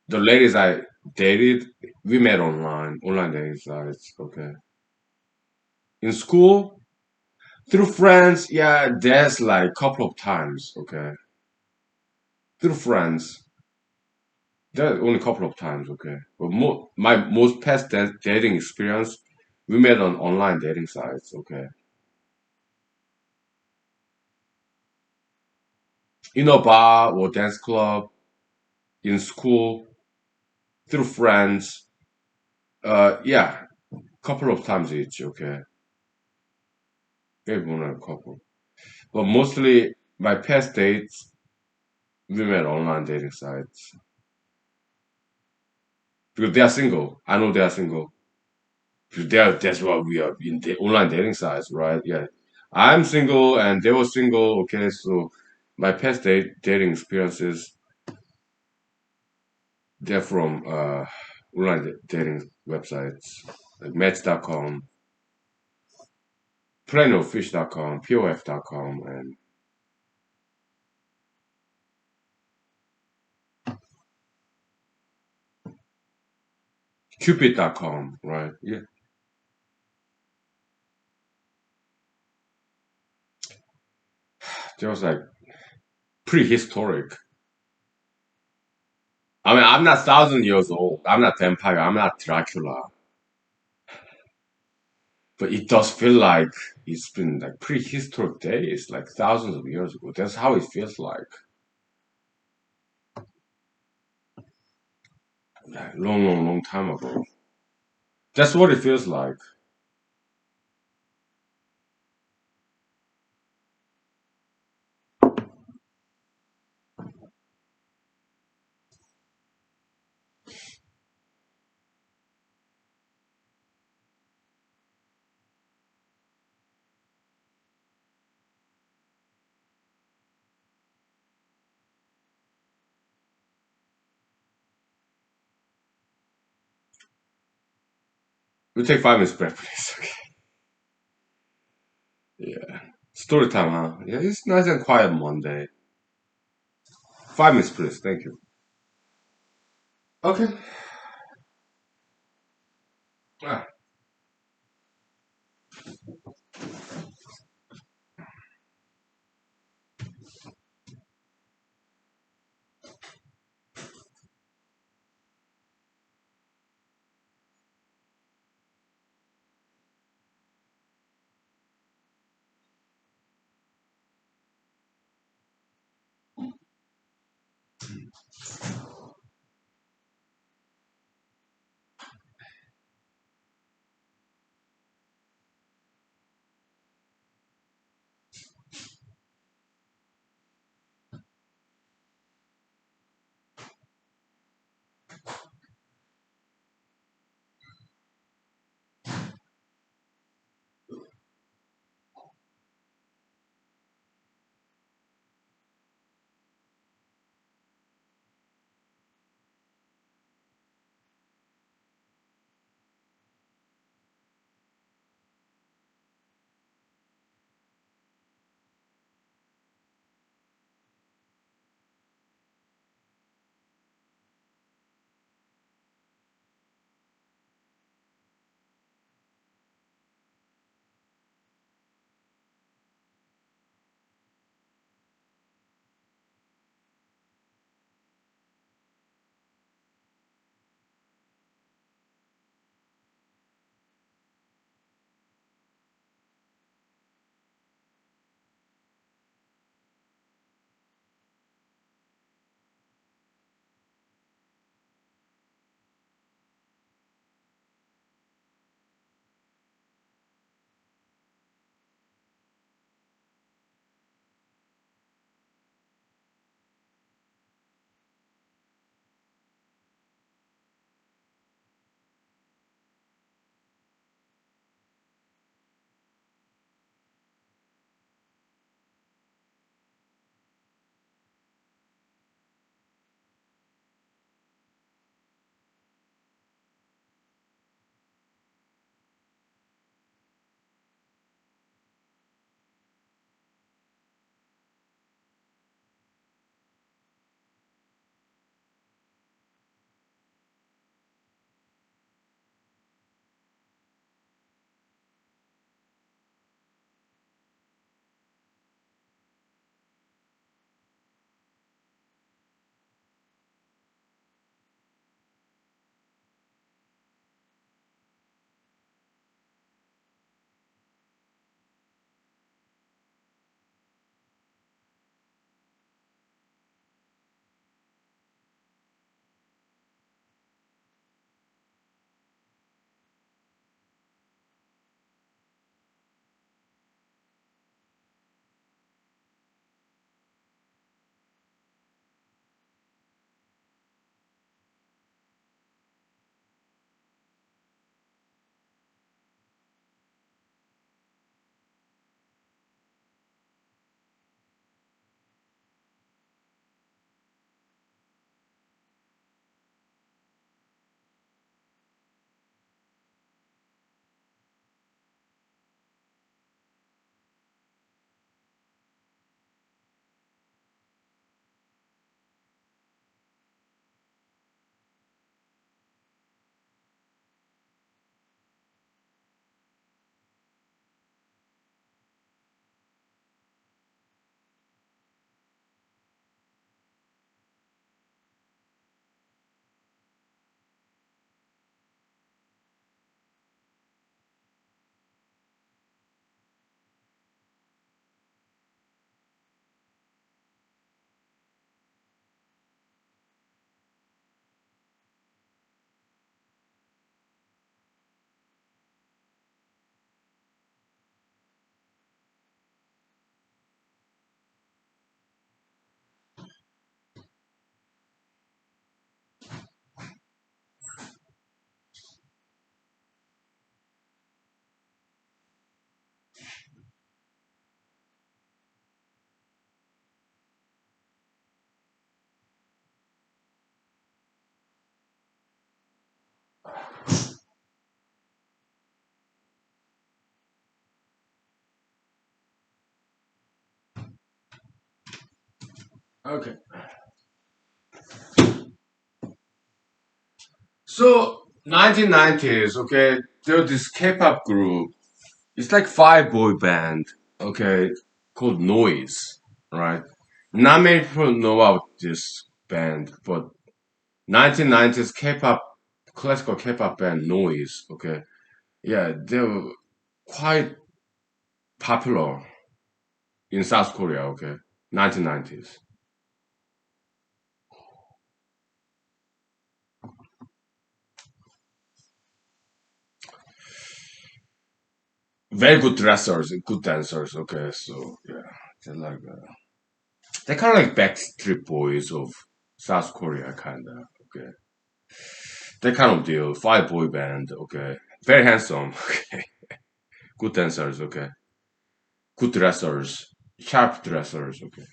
the ladies I dated, we met online dating sites, okay. In school, through friends, yeah, there's like couple of times, okay. Through friends, there's only a couple of times, okay. But my most past dating experience, we met on online dating sites, okay. In a bar or dance club, in school, through friends, yeah. couple of times each. Okay, maybe more than a couple, but mostly my past dates we met online dating sites because they are single. I know they are single. Because that's what we are in the online dating sites, right? Yeah, I'm single and they were single. Okay, so my past dating experiences they're from online dating websites like Match.com, PlenOfFish.com, POF.com, and Cupid.com, right? Yeah, there was like prehistoric. I mean, I'm not 1,000 years old. I'm not vampire. I'm not Dracula. But it does feel like it's been like prehistoric days, like thousands of years ago. That's how it feels like long, long, long time ago. That's what it feels like. We take 5 minutes break, please. Okay. Yeah. Story time, huh? Yeah, it's nice and quiet Monday. 5 minutes, please. Thank you. Okay. Ah. Okay. So 1990s, okay, there was this K-pop group. It's like five boy band, okay, called Noise, right? Not many people know about this band, but 1990s K-pop, classical K-pop band Noise, okay, yeah, they were quite popular in South Korea, okay, 1990s. Very good dressers and good dancers, okay, so yeah, they're like they're kind of like Backstreet Boys of South Korea, kind of, okay, that kind of deal. Five boy band, okay, very handsome, okay, good dancers, okay, good dressers, sharp dressers, okay.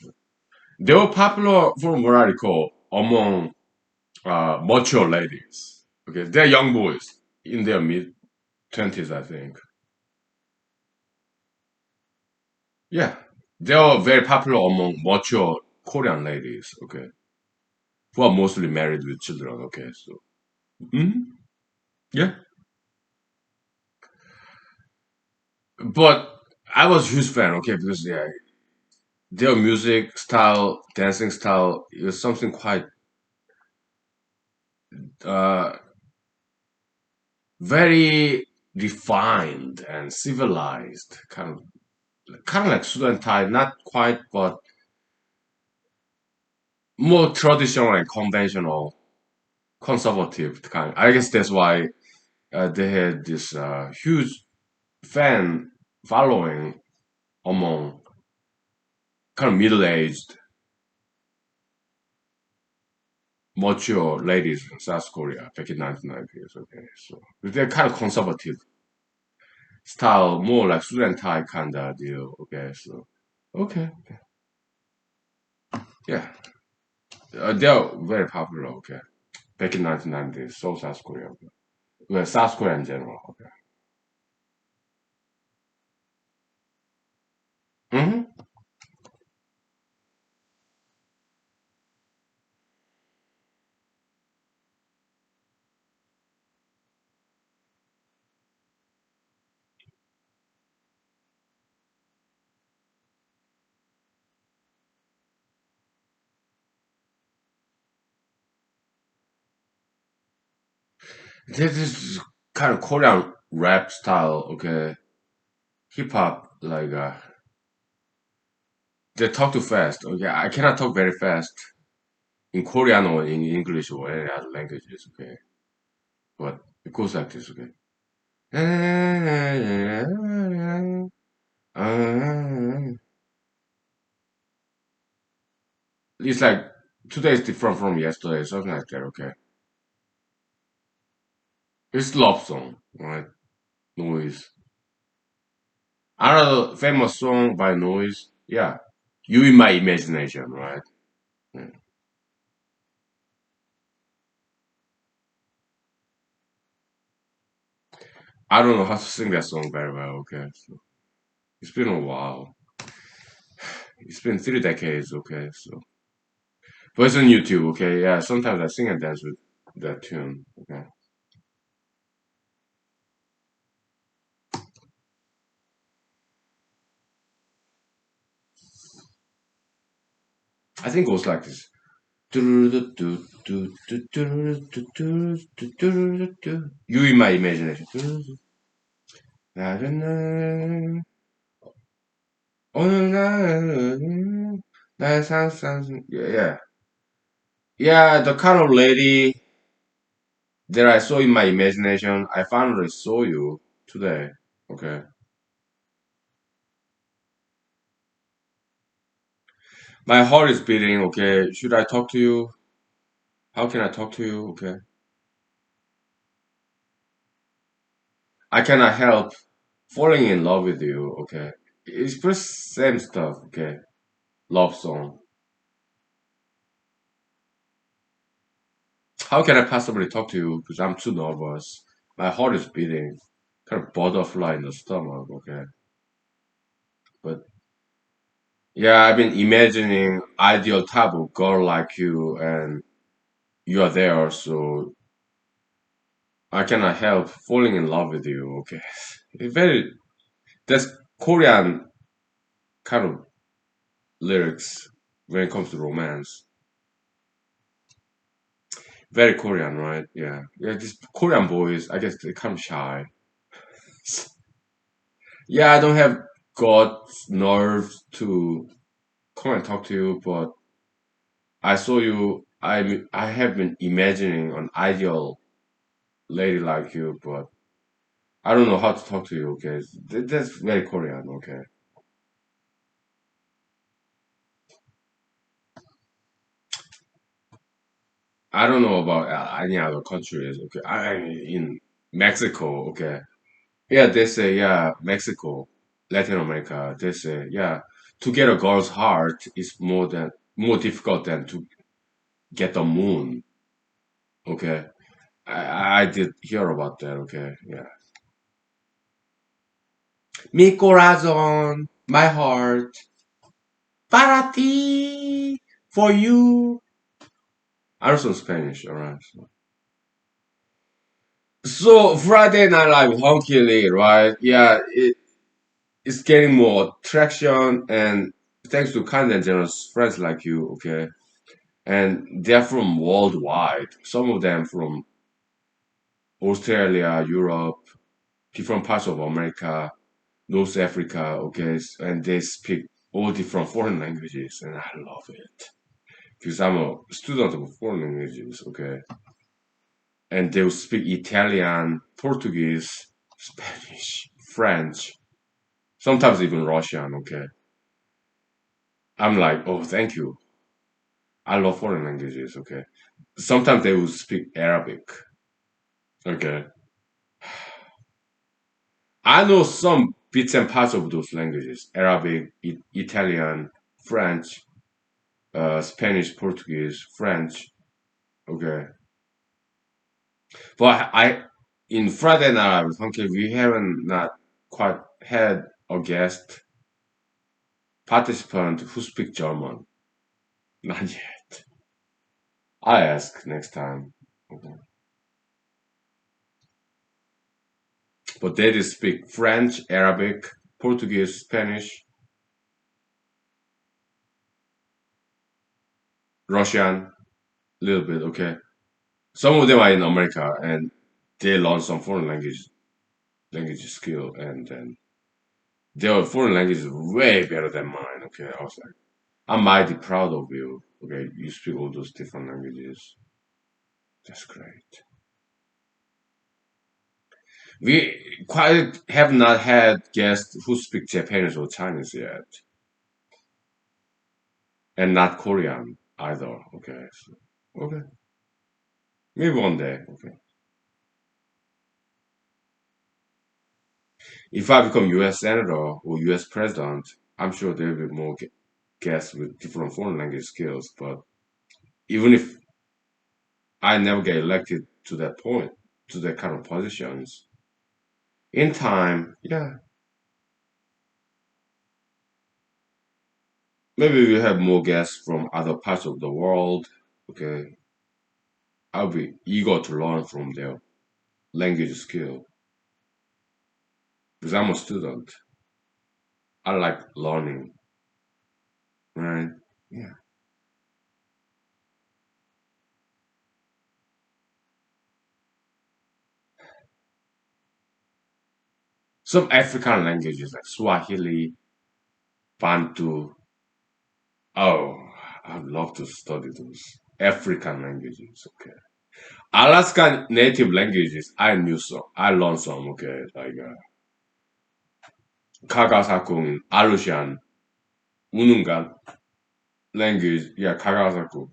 They were popular from what I recall among mature ladies. Okay, they're young boys in their mid 20s, I think. Yeah, they are very popular among mature Korean ladies. Okay, who are mostly married with children. Okay, so mhm, yeah, but I was a huge fan. Okay, because yeah, their music style, dancing style, is something quite uh very refined and civilized, kind of like student type, not quite, but more traditional and conventional, conservative kind. I guess that's why they had this huge fan following among kind of middle-aged, mature ladies in South Korea back in 1990s. Okay, so they're kind of conservative style, more like student type kind of deal. Okay, so okay, yeah, they're very popular. Okay, back in 1990s, so South Korea. Okay. Well, South Korea in general. Okay. Hmm. This is kind of Korean rap style. Okay, hip hop like they talk too fast. Okay, I cannot talk very fast in Korean or in English or any other languages. Okay, but it goes like this. Okay, it's like today is different from yesterday, something like that. Okay, it's love song, right? Noise. Another famous song by Noise. Yeah, you in my imagination, right? Yeah. I don't know how to sing that song very well. Okay, so it's been a while. It's been 3 decades. Okay, so but it's on YouTube. Okay, yeah. Sometimes I sing and dance with that tune. Okay, I think it goes like this. You in my imagination. Yeah, yeah. The kind of lady that I saw in my imagination, I finally saw you today. Okay. My heart is beating. Okay. Should I talk to you? How can I talk to you? Okay. I cannot help falling in love with you. Okay. It's just same stuff. Okay. Love song. How can I possibly talk to you? Because I'm too nervous. My heart is beating. Kind of butterfly in the stomach. Okay. But Yeah, I've been imagining ideal type of girl like you, and you are there, so I cannot help falling in love with you. Okay, it's very that's Korean kind of lyrics when it comes to romance. Very Korean, right? Yeah, yeah. These Korean boys, I guess they kind of shy. Yeah, I don't have God's nerves to come and talk to you, but I saw you. I have been imagining an ideal lady like you, but I don't know how to talk to you. Okay, that's very Korean. Okay, I don't know about any other countries. Okay, I in Mexico. Okay, yeah, they say yeah, Mexico, Latin America. They say yeah, to get a girl's heart is more difficult than to get the moon. Okay, I did hear about that. Okay, yeah. Mi corazón, my heart, para ti, for you. I also Spanish, alright. So Friday Night Live, Honky Lee, right? Yeah, it's getting more traction, and thanks to kind and generous friends like you, okay? And they're from worldwide. Some of them from Australia, Europe, different parts of America, North Africa, okay? And they speak all different foreign languages, and I love it. Because I'm a student of foreign languages, okay? And they will speak Italian, Portuguese, Spanish, French, sometimes even Russian, okay? I'm like, oh, thank you. I love foreign languages, okay? Sometimes they will speak Arabic, okay? I know some bits and parts of those languages Arabic, Italian, French, Spanish, Portuguese, French, okay? But in Friday night, okay, we haven't not quite had a guest participant who speak German. Not yet. I ask next time. Okay. But they just speak French, Arabic, Portuguese, Spanish, Russian, a little bit, okay. Some of them are in America and they learn some foreign language skill and then their foreign language is way better than mine, okay. I was like, I'm mighty proud of you. Okay, you speak all those different languages. That's great. We quite have not had guests who speak Japanese or Chinese yet. And not Korean either. Okay. So, okay. Maybe one day. Okay. If I become U.S. senator or U.S. president, I'm sure there will be more guests with different foreign language skills. But even if I never get elected to that point, to that kind of positions, in time, yeah, maybe we have more guests from other parts of the world. Okay. I'll be eager to learn from their language skill because I'm a student. I like learning, right? Yeah. Some African languages like Swahili, Bantu. Oh, I'd love to study those African languages. Okay. Alaskan native languages. I knew some. I learned some. Okay, like Kagasakum, Alushan, Unungan language. Yeah, Kagasaku.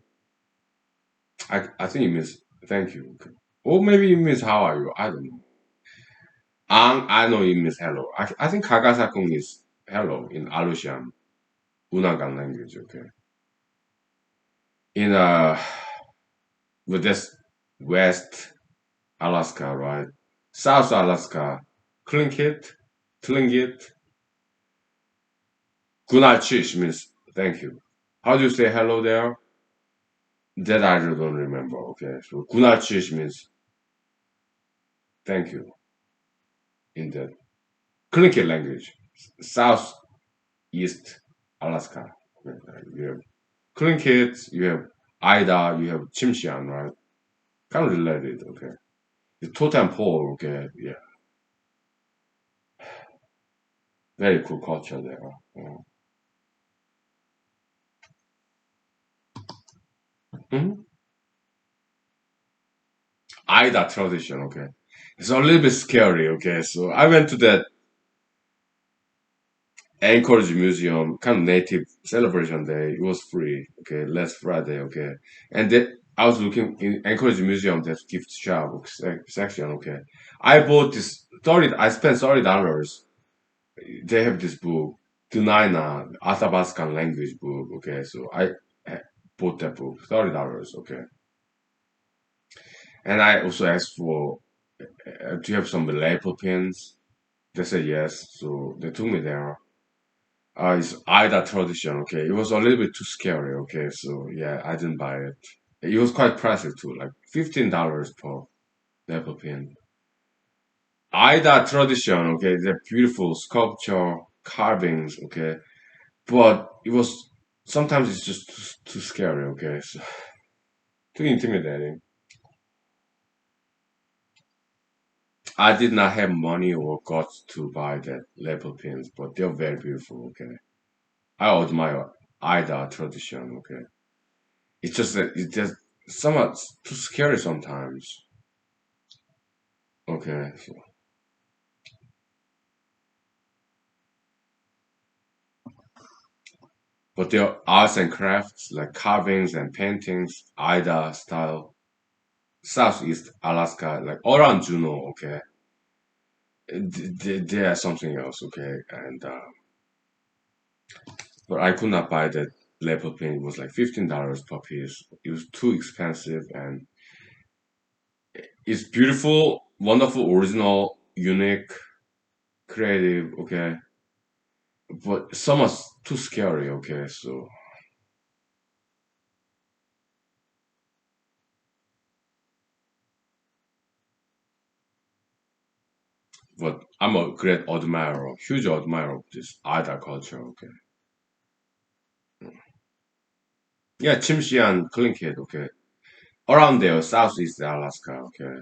I think it means thank you. Okay. Or maybe it means how are you? I don't know. I know it means hello. I think Kagasakum is hello in Alushan, Unungan language. Okay. In with this West Alaska, right? South Alaska, Tlingit, Tlingit, Gunalchish means Thank you. How do you say hello there? That I don't remember. Okay, so Gunarchish means thank you in the Clinical language. Southeast Alaska. Okay, you have Tlingit, you have Aida, you have Chimshian, right? Kind of related, okay. The totem pole, okay, yeah. Very cool culture there. Mhm. Aida tradition, okay. It's a little bit scary, okay. So I went to that Anchorage Museum, kind of native celebration day. It was free, okay, last Friday, okay. And then I was looking in Anchorage Museum, that gift shop section, okay. I bought this 30, I spent $30. They have this book, Tunaina, Athabascan language book, okay. So I bought that book, $30, okay. And I also asked for, do you have some label pins? They said yes, so they took me there. It's Ida tradition, okay. It was a little bit too scary, okay. So yeah, I didn't buy it. It was quite pricey too, like $15 per level pin. Ida tradition, okay. The beautiful sculpture carvings, okay. But it was sometimes it's just too scary, okay. So, too intimidating. I did not have money or guts to buy that level pins, but they're very beautiful, okay. I admire Ida tradition, okay. It's just that it's just somewhat too scary sometimes. Okay, so, but there are arts and crafts like carvings and paintings, Ida style, Southeast Alaska, like all around Juneau. Okay, there are something else. Okay, and but I could not buy that leopard paint. It was like $15 per piece. It was too expensive, and it's beautiful, wonderful, original, unique, creative. Okay, but so much too scary. Okay, so. But I'm a great admirer, huge admirer of this Ada culture. Okay, yeah, Chimshian, Tlingit. Okay, around there, Southeast Alaska. Okay,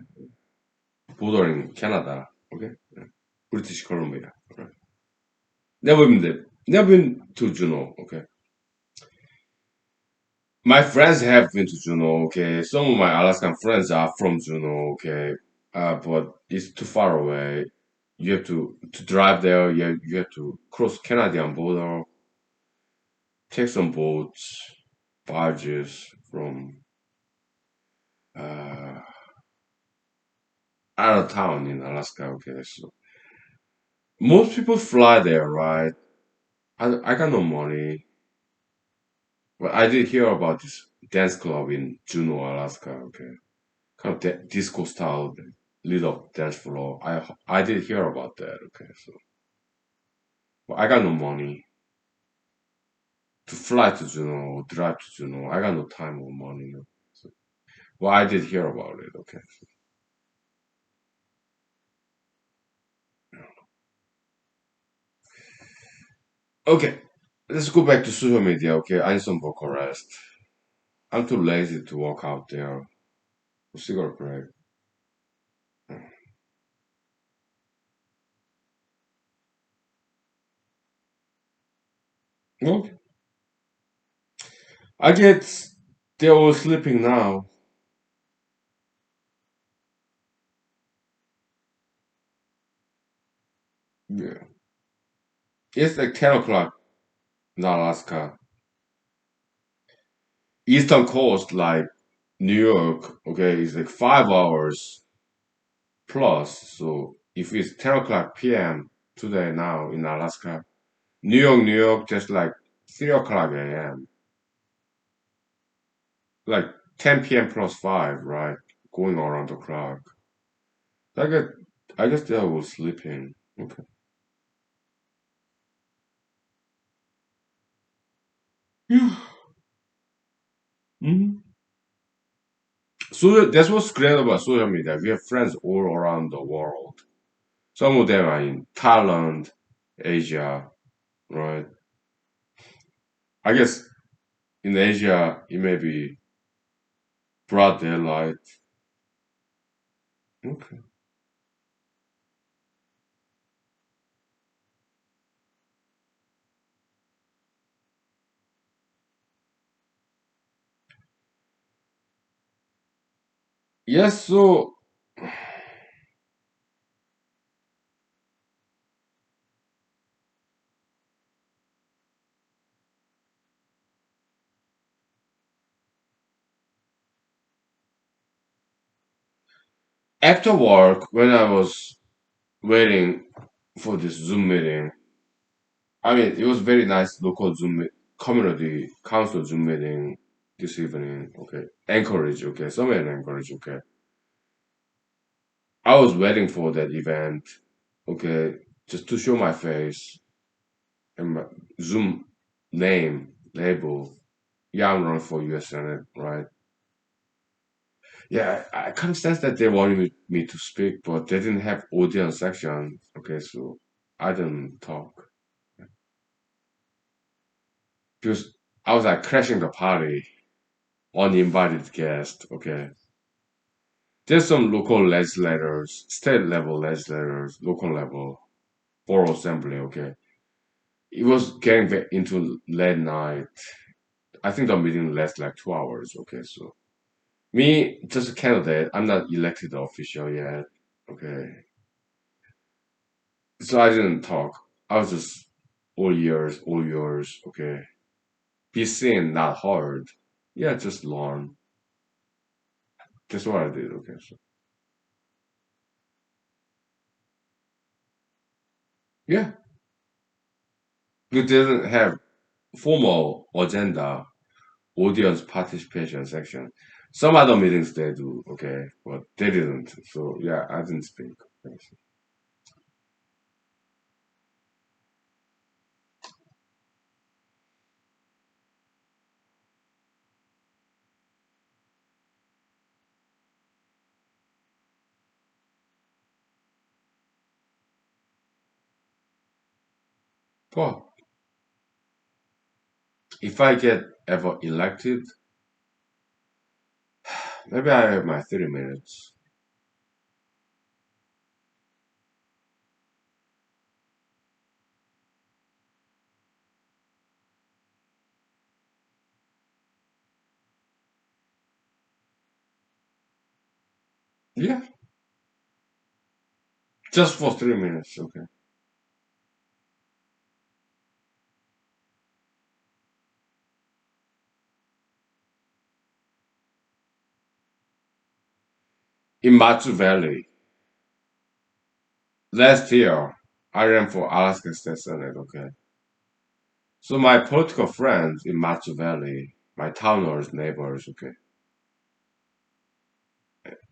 bordering Canada. Okay, yeah. British Columbia. Right. Never been there. Never been to Juneau. Okay, my friends have been to Juneau. Okay, some of my Alaskan friends are from Juneau. Okay, but it's too far away. You have to drive there. You have to cross Canadian border, take some boats, barges from uh, out of town in Alaska. Okay, so most people fly there, right? I got no money, but I did hear about this dance club in Juneau, Alaska. Okay, kind of disco style, lit up dance floor. I did hear about that. Okay, so but I got no money to fly to Juneau, drive to Juneau. I got no time or money. So, well, I did hear about it. Okay, okay. Let's go back to social media. Okay, I need some vocal rest. I'm too lazy to walk out there. Cigarette break. Okay. I get they're all sleeping now. Yeah. It's like 10 o'clock in Alaska. Eastern coast, like New York, okay, is like 5 hours plus. So if it's 10 o'clock PM today now in Alaska, New York, just like 3 o'clock AM. Like 10 PM plus 5, right? Going around the clock. I get, I guess they were sleeping. Okay. Yeah. Mhm. So that's what's great about social media. We have friends all around the world. Some of them are in Thailand, Asia, right? I guess in Asia it may be broad daylight. Okay. Yes, so after work, when I was waiting for this Zoom meeting, I mean, it was very nice local community council Zoom meeting this evening. Okay. Anchorage, okay. Somewhere in Anchorage, okay. I was waiting for that event, okay, just to show my face and my Zoom name, label. Yeah, I'm running for US Senate, right? Yeah, I kind of sense that they wanted me to speak, but they didn't have audience section. Okay, so I didn't talk because I was like crashing the party, uninvited guest. Okay, there's some local legislators, state level legislators, local level, borough assembly. Okay, it was getting into late night. I think the meeting lasted like 2 hours. Okay, so me just a candidate. I'm not elected official yet. Okay, so I didn't talk. I was just all yours. Okay. Be seen, not heard. Yeah, just learn. That's what I did. Okay. So yeah, we didn't have formal agenda, audience participation section. Some other meetings they do. Okay, but they didn't. So yeah, I didn't speak. Okay, so. But if I get ever elected, maybe I have my 30 minutes. Yeah, just for 3 minutes. Okay. In Matsu Valley, last year, I ran for Alaska State Senate. Okay. So my political friends in Matsu Valley, my towners, neighbors, okay,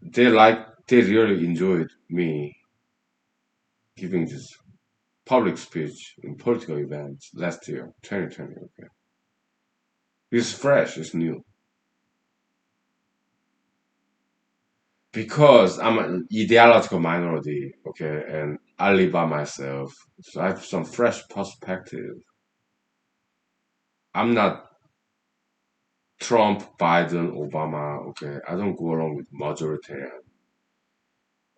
they really enjoyed me giving this public speech in political events last year, 2020, okay. It's fresh, it's new. Because I'm an ideological minority, okay, and I live by myself, so I have some fresh perspective. I'm not Trump, Biden, Obama, okay. I don't go along with majority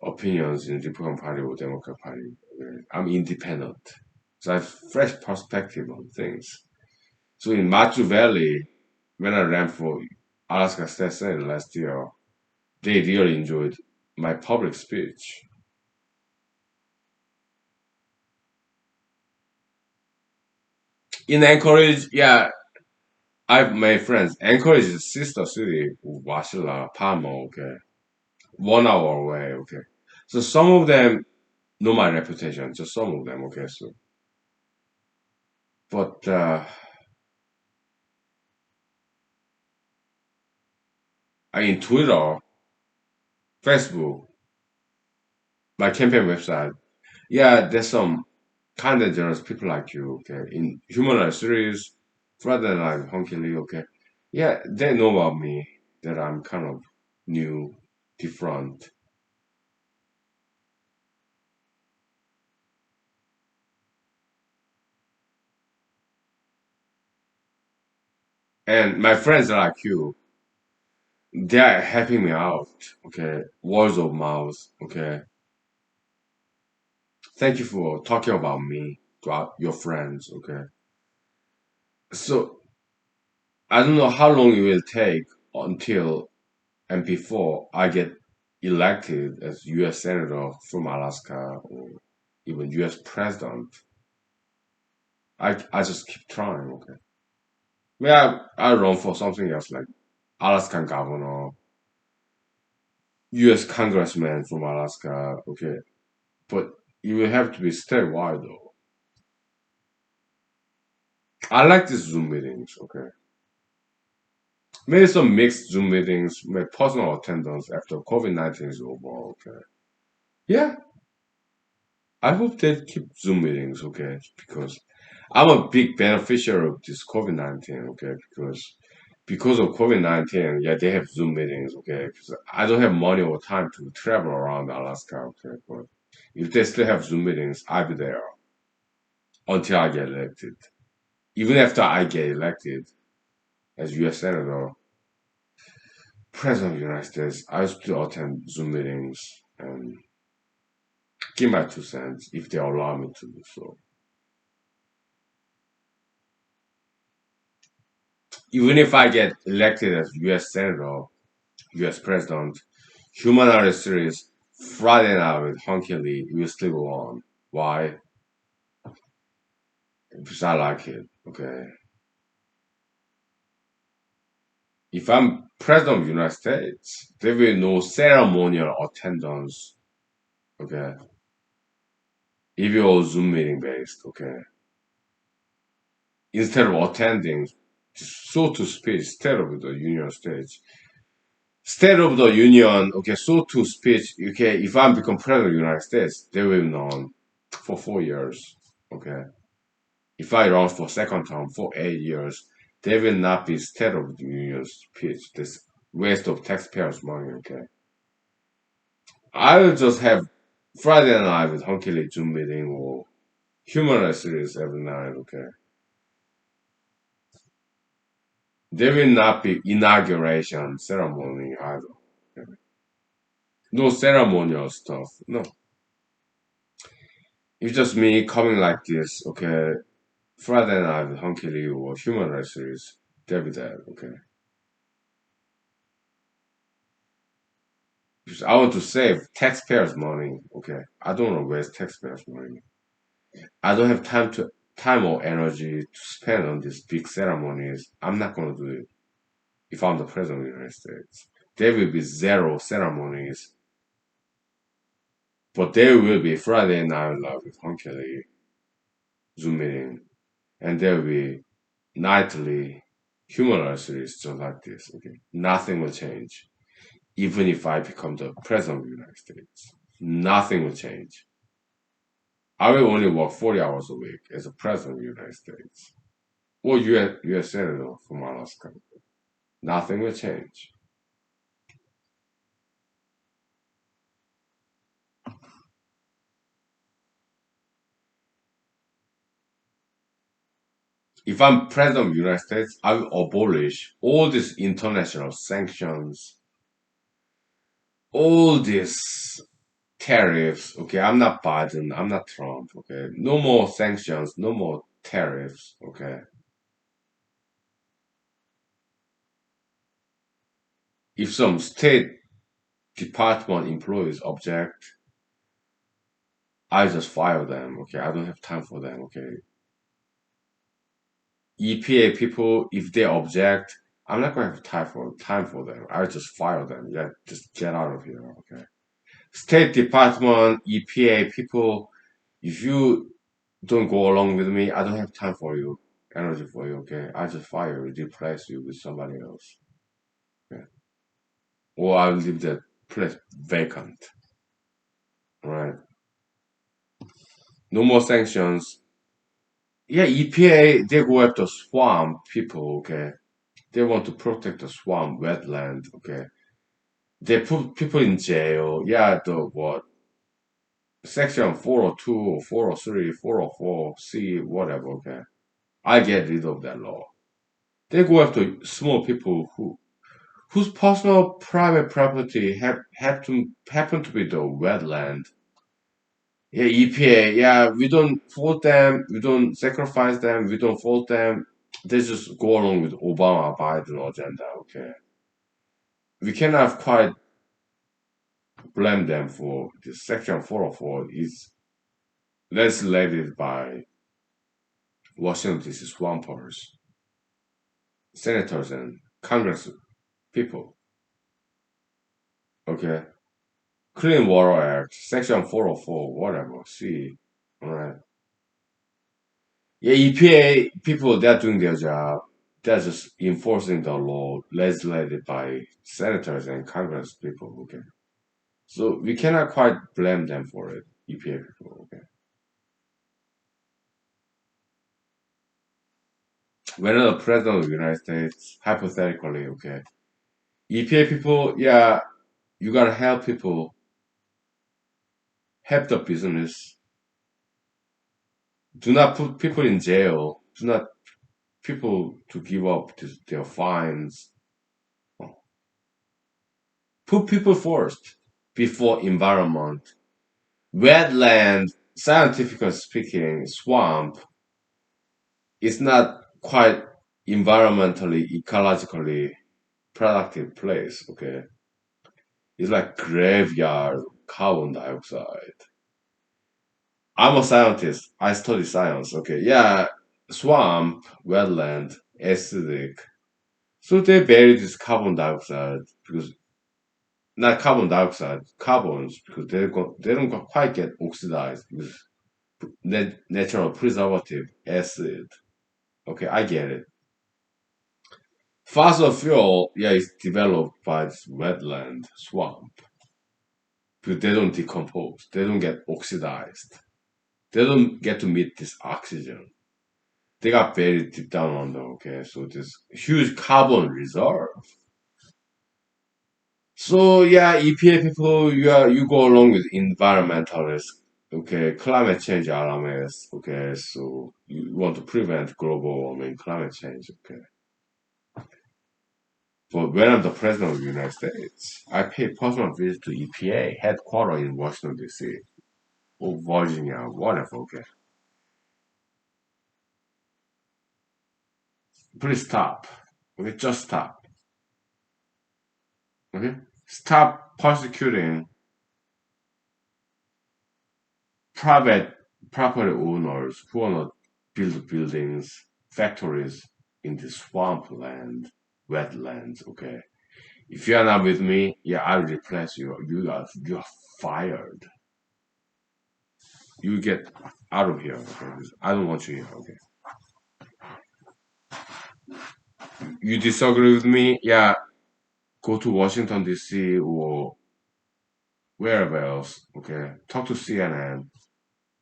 opinions in Republican Party or Democrat Party. Okay? I'm independent. So I have fresh perspective on things. So in Machu Valley, when I ran for Alaska State Senate last year, they really enjoyed my public speech. In Anchorage, yeah, I've made friends. Anchorage is sister city of Wasilla, Palmer, okay. 1 hour away, okay. So some of them know my reputation, just some of them, okay. So, but I in Twitter, Facebook, my campaign website. Yeah, there's some kind of generous people like you, okay, in humanology series, Friday night, Honky Lee, okay. Yeah, they know about me that I'm kind of new, different. And my friends are like you, they're helping me out, okay. Words of mouth, okay. Thank you for talking about me to your friends, okay. So I don't know how long it will take until and before I get elected as U.S. Senator from Alaska or even U.S. President. I just keep trying, okay. Yeah, I run for something else like Alaskan governor, U.S. congressman from Alaska, okay. But you will have to be statewide though. I like these Zoom meetings, okay. Maybe some mixed Zoom meetings, my personal attendance after COVID-19 is over, okay. Yeah, I hope they keep Zoom meetings, okay, because I'm a big beneficiary of this COVID-19, okay, because of COVID-19, yeah, they have Zoom meetings, okay, because I don't have money or time to travel around Alaska, okay, but if they still have Zoom meetings, I'll be there until I get elected. Even after I get elected as U.S. Senator, President of the United States, I still attend Zoom meetings and give my 2 cents if they allow me to do so. Even if I get elected as U.S. Senator, U.S. President, humanitarian series Friday night with Honky Lee will still go on. Why? Because I like it. Okay. If I'm President of the United States, there will be no ceremonial attendance. Okay. It will all Zoom meeting based. Okay. Instead of attending, so to speak, State of the Union States. State of the Union, okay, so to speak, okay, if I'm become President of the United States, they will know for 4 years. Okay. If I run for second term for 8 years, there will not be State of the Union speech. This waste of taxpayers' money. Okay, I will just have Friday night with Honky Lee Zoom meeting or human rights series every night. Okay, there will not be inauguration ceremony either. Okay? No ceremonial stuff. No, it's just me coming like this. Okay, Friday night with Honky Lee or human rights series. They'll be there. Okay. Because I want to save taxpayers' money. Okay, I don't want to waste taxpayers' money. I don't have time or energy to spend on these big ceremonies. I'm not going to do it if I'm the president of the United States. There will be zero ceremonies, but there will be Friday Night Live with Honky Lee Zoom meeting, and there will be nightly humor series just like this. Okay, nothing will change, even if I become the president of the United States. Nothing will change. I will only work 40 hours a week as a president of the United States or US Senator from Alaska. Nothing will change. If I'm president of the United States, I will abolish all these international sanctions, all these tariffs. Okay, I'm not Biden, I'm not Trump. Okay, no more sanctions, no more tariffs. Okay, if some State Department employees object, I just fire them. Okay, I don't have time for them. Okay, EPA people, if they object, I'm not going to have time for them. I'll just fire them. Yeah, just get out of here. Okay. State Department, EPA people, if you don't go along with me, I don't have time for you, energy for you. Okay, I just fire you, replace you with somebody else. Okay, or I'll leave that place vacant. Right. No more sanctions. Yeah, EPA, they go after swamp people, okay? They want to protect the swamp, wetland, okay? They put people in jail. Yeah, the what? Section 402 or 403, 404, C, whatever, okay? I get rid of that law. They go after small people whose personal private property happen to be the wetland. Yeah, EPA, yeah, we don't fault them, we don't sacrifice them, we don't fault them. They just go along with Obama Biden agenda, okay? We cannot quite blame them for this. Section 404 is legislated by Washington DC swampers, senators and Congress people, okay? Clean Water Act, Section 404, whatever, see, alright. Yeah, EPA people, they're doing their job. They're just enforcing the law legislated by senators and Congress people, okay? So we cannot quite blame them for it, EPA people, okay? When the president of the United States, hypothetically, okay, EPA people, yeah, you gotta help people, help the business. Do not put people in jail. Do not people to give up their fines. Put people first before environment. Wetland, scientifically speaking, swamp is not quite environmentally, ecologically productive place, okay? It's like graveyard carbon dioxide. I'm a scientist. I study science, okay? Yeah, swamp, wetland, acidic. So they bury this carbon dioxide because not carbon dioxide, carbons because they don't quite get oxidized with natural preservative acid. Okay, I get it. Fossil fuel, yeah, is developed by this wetland swamp because they don't decompose, they don't get oxidized, they don't get to meet this oxygen. They got buried deep down under. Okay, so this huge carbon reserve. So yeah, EPA people, you go along with environmentalists. Okay, climate change alarmists. Okay, so you want to prevent global warming, climate change. Okay, but when I'm the president of the United States, I pay personal visit to EPA headquarters in Washington D.C. or Virginia, whatever. Okay, please stop. Okay, just stop. Okay, stop persecuting private property owners who want to build buildings, factories in the swampland, wetlands. Okay, if you are not with me, yeah, I'll replace you. You are fired. You get out of here. Okay, I don't want you here. Okay, you disagree with me? Yeah, go to Washington D.C. or wherever else. Okay, talk to CNN,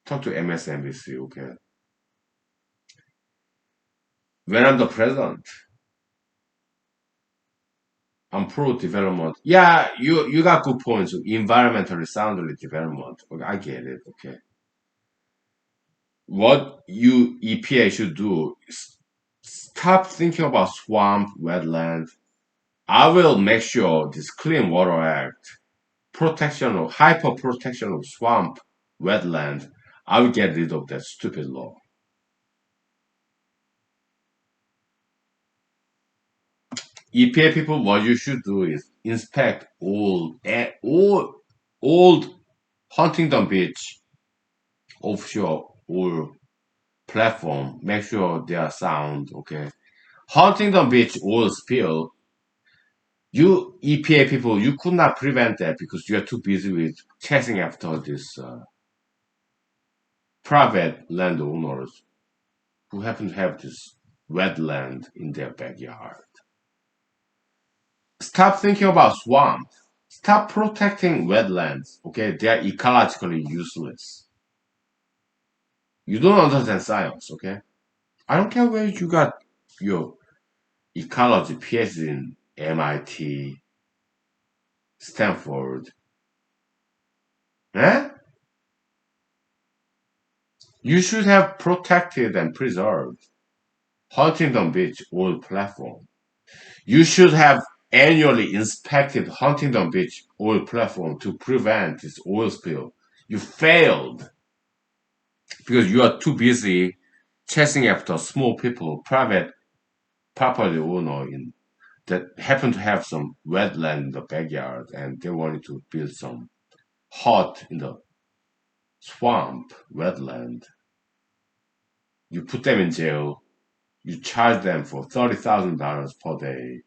talk to MSNBC. Okay, when I'm the president. I'm pro development. Yeah, you got good points. Environmentally soundly development. Okay, I get it. Okay. What you EPA should do is stop thinking about swamp, wetland. I will make sure this Clean Water Act, protection of hyper protection of swamp, wetland. I will get rid of that stupid law. EPA people, what you should do is inspect old Huntington Beach offshore or platform, make sure they are sound, okay? Huntington Beach oil spill, you EPA people, you could not prevent that because you are too busy with chasing after this private landowners who happen to have this wetland in their backyard. Stop thinking about swamp. Stop protecting wetlands, okay? They are ecologically useless. You don't understand science, okay? I don't care where you got your ecology PhD in MIT, Stanford. Eh? You should have protected and preserved Huntington Beach oil platform. You should have annually inspected Huntington Beach oil platform to prevent this oil spill. You failed because you are too busy chasing after small people, private property owner that happen to have some wetland in the backyard and they wanted to build some hut in the swamp wetland. You put them in jail. You charge them for $30,000 per day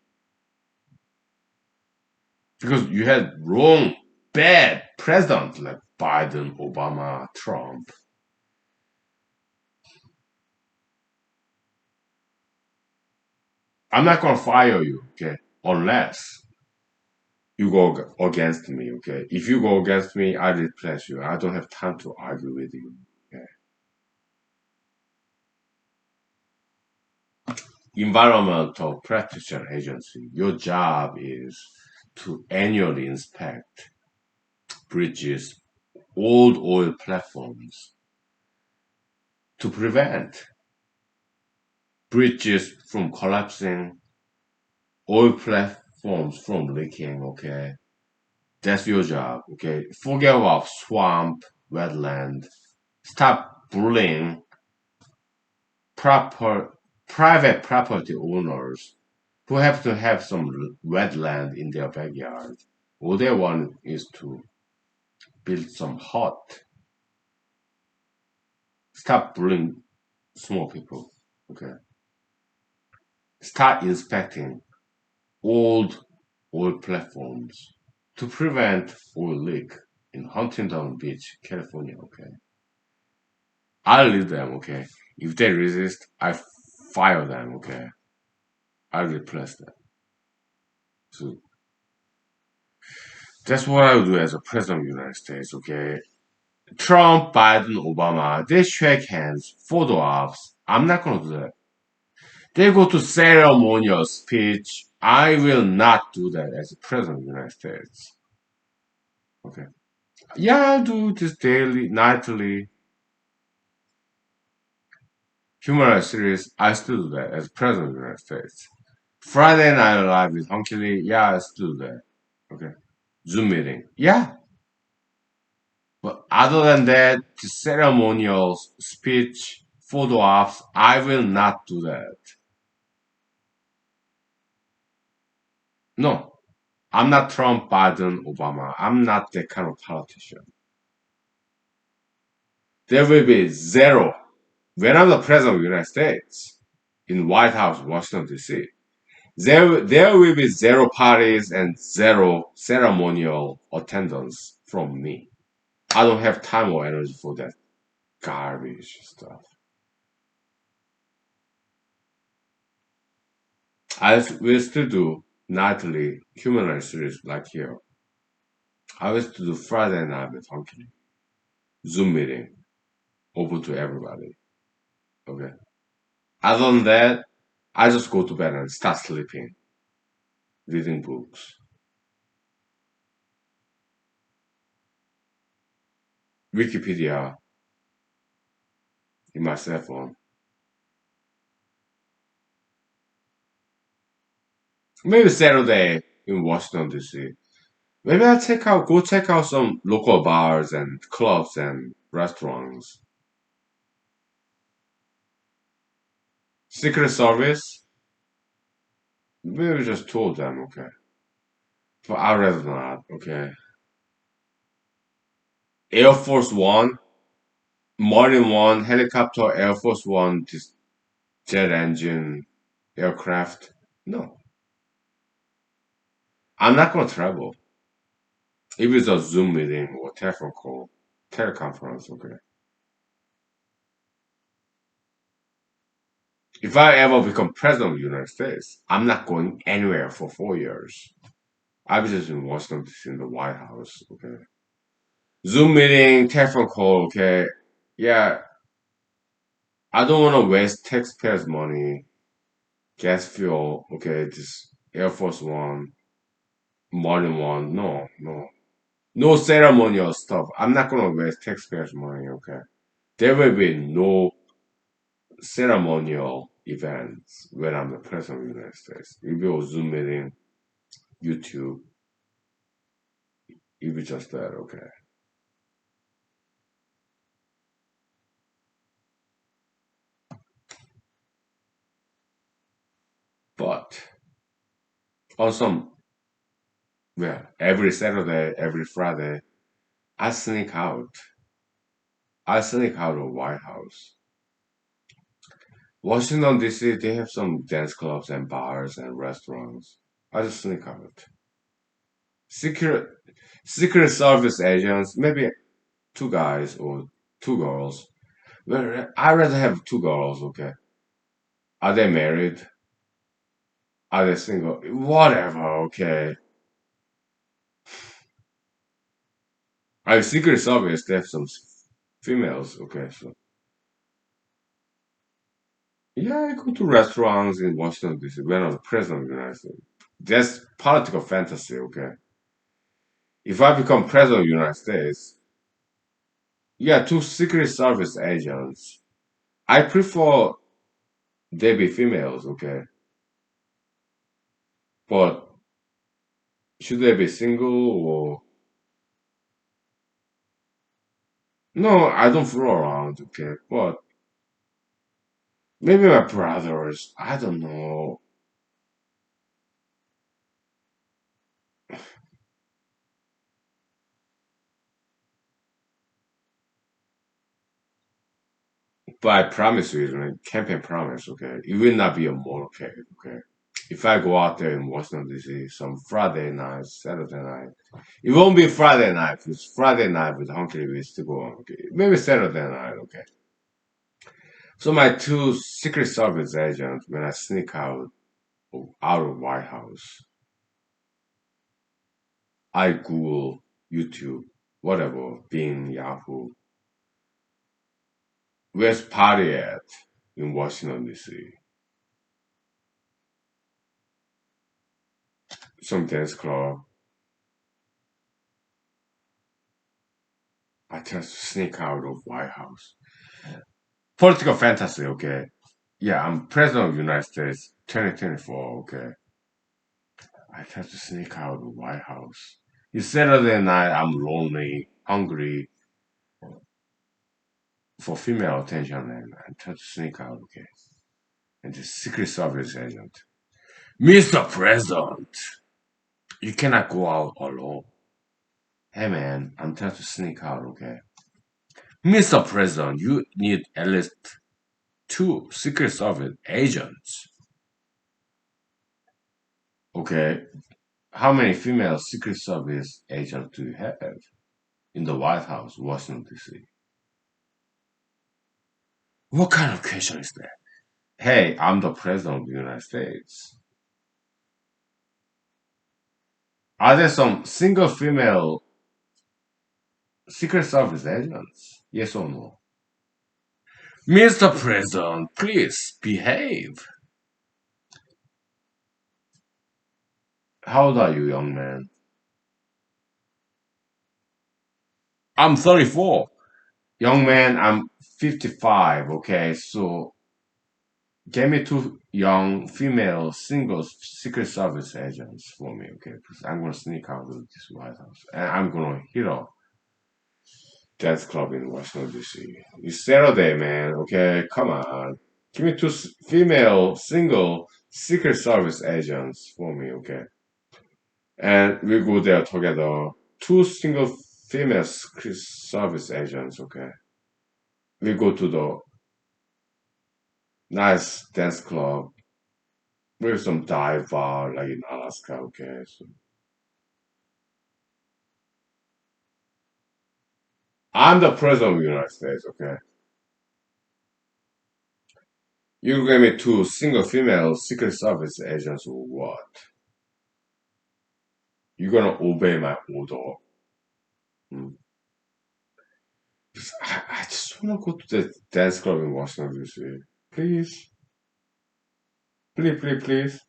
because you had wrong, bad presidents like Biden, Obama, Trump. I'm not gonna fire you, okay, unless you go against me, okay. If you go against me, I replace you. I don't have time to argue with you. Okay? Environmental Protection Agency. Your job is to annually inspect bridges, old oil platforms to prevent bridges from collapsing, oil platforms from leaking, okay? That's your job, okay? Forget about swamp, wetland. Stop bullying proper private property owners who have to have some wetland in their backyard. All they want is to build some hut. Stop bullying small people, okay? Start inspecting old oil platforms to prevent oil leak in Huntington Beach, California, okay? I'll leave them, okay? If they resist, I fire them, okay? I'll replace them. So that's what I would do as a president of the United States, okay? Trump, Biden, Obama, they shake hands, photo ops. I'm not gonna do that. They go to ceremonial speech. I will not do that as a president of the United States. Okay. Yeah, I do this daily, nightly, human series. I still do that as president of the United States. Friday Night Live with Hunky Lee. Yeah, I still do that. Okay. Zoom meeting. Yeah. But other than that, the ceremonial speech, photo ops, I will not do that. No, I'm not Trump, Biden, Obama. I'm not that kind of politician. There will be zero. When I'm the president of the United States, in White House, Washington, D.C., there will be zero parties and zero ceremonial attendance from me. I don't have time or energy for that garbage stuff. I will still do nightly human rights series like here. I will still do Friday night with Hunky. Zoom meeting, open to everybody. Okay. Other than that, I just go to bed and start sleeping, reading books. Wikipedia in my cell phone. Maybe Saturday in Washington D.C. Maybe I'll go check out some local bars and clubs and restaurants. Secret Service, maybe just told them, okay. But I'd rather not, okay. Air Force One, Marine One, helicopter, Air Force One, this jet engine, aircraft. No, I'm not gonna travel. If it's a Zoom meeting or telephone call, teleconference, okay. If I ever become president of the United States, I'm not going anywhere for 4 years. I'll be just in Washington D.C. in the White House, okay. Zoom meeting, telephone call, okay. Yeah, I don't want to waste taxpayers' money, gas fuel, okay, this Air Force One, Marine One. No, no. No ceremonial stuff. I'm not going to waste taxpayers' money, okay? There will be no ceremonial events when I'm the president of the United States. It will be a Zoom meeting, YouTube. It will be just that, okay? But on some, well, every Saturday, every Friday, I sneak out. I sneak out of White House. Washington D.C. They have some dance clubs and bars and restaurants. I just sneak out. Secret Secret Service agents, maybe two guys or two girls. Well, I rather have two girls. Okay, are they married? Are they single? Whatever. Okay. I Secret Service. They have some females. Okay, so yeah, I go to restaurants in Washington D.C. when I'm the president of the United States. That's political fantasy. Okay, if I become president of the United States, yeah, two Secret Service agents. I prefer they be females, okay? But should they be single or no? I don't fool around, okay? But maybe my brothers. I don't know. But I promise you, like, campaign promise, okay? It will not be a motorcade, okay? If I go out there in Washington D.C. some Friday night, Saturday night, it won't be Friday night. It's Friday night with Hunky Lewis to go on, okay? Maybe Saturday night, okay? So my two Secret Service agents, when I sneak out of White House, I Google, YouTube, whatever, Bing, Yahoo. Where's party at in Washington D.C.? Some dance club. I just sneak out of White House. Political fantasy, okay. Yeah, I'm president of the United States, 2024, okay. I try to sneak out of White House. It's Saturday night, I'm lonely, hungry for female attention, and I try to sneak out, okay. And the Secret Service agent, Mr. President, you cannot go out alone. Hey man, I'm trying to sneak out, okay? Mr. President, you need at least two Secret Service agents. Okay, how many female Secret Service agents do you have in the White House, Washington, D.C.? What kind of question is that? Hey, I'm the President of the United States. Are there some single female Secret Service agents? Yes or no? Mr. President, please behave. How old are you, young man? I'm 34. Young man, I'm 55, okay? So get me two young female single Secret Service agents for me, okay? Because I'm gonna sneak out of this White House and I'm gonna hit a dance club in Washington D.C. It's Saturday, man. Okay, come on. Give me two female single Secret Service agents for me, okay? And we go there together. Two single female Secret Service agents, okay? We go to the nice dance club with some dive bar like in Alaska, okay? So I'm the president of the United States, okay? You give me two single female Secret Service agents or what? You're gonna obey my order. Hmm? I just wanna go to the dance club in Washington DC. Please, please, please, please.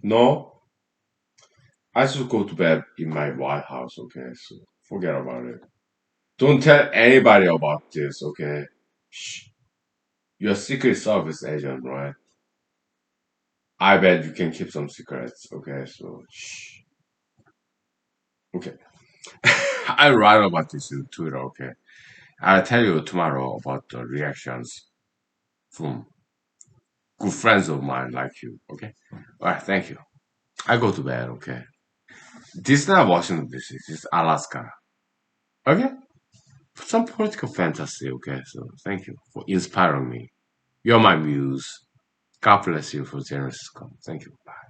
No, I should go to bed in my White House. Okay, so forget about it. Don't tell anybody about this. Okay. Shh. You're a Secret Service agent, right? I bet you can keep some secrets. Okay, so shh. Okay. I write about this in Twitter. Okay. I'll tell you tomorrow about the reactions from good friends of mine like you. Okay. All right. Thank you. I go to bed. Okay. This is not Washington D.C. This is Alaska. Okay. Some political fantasy. Okay. So thank you for inspiring me. You're my muse. God bless you for generous come. Thank you. Bye.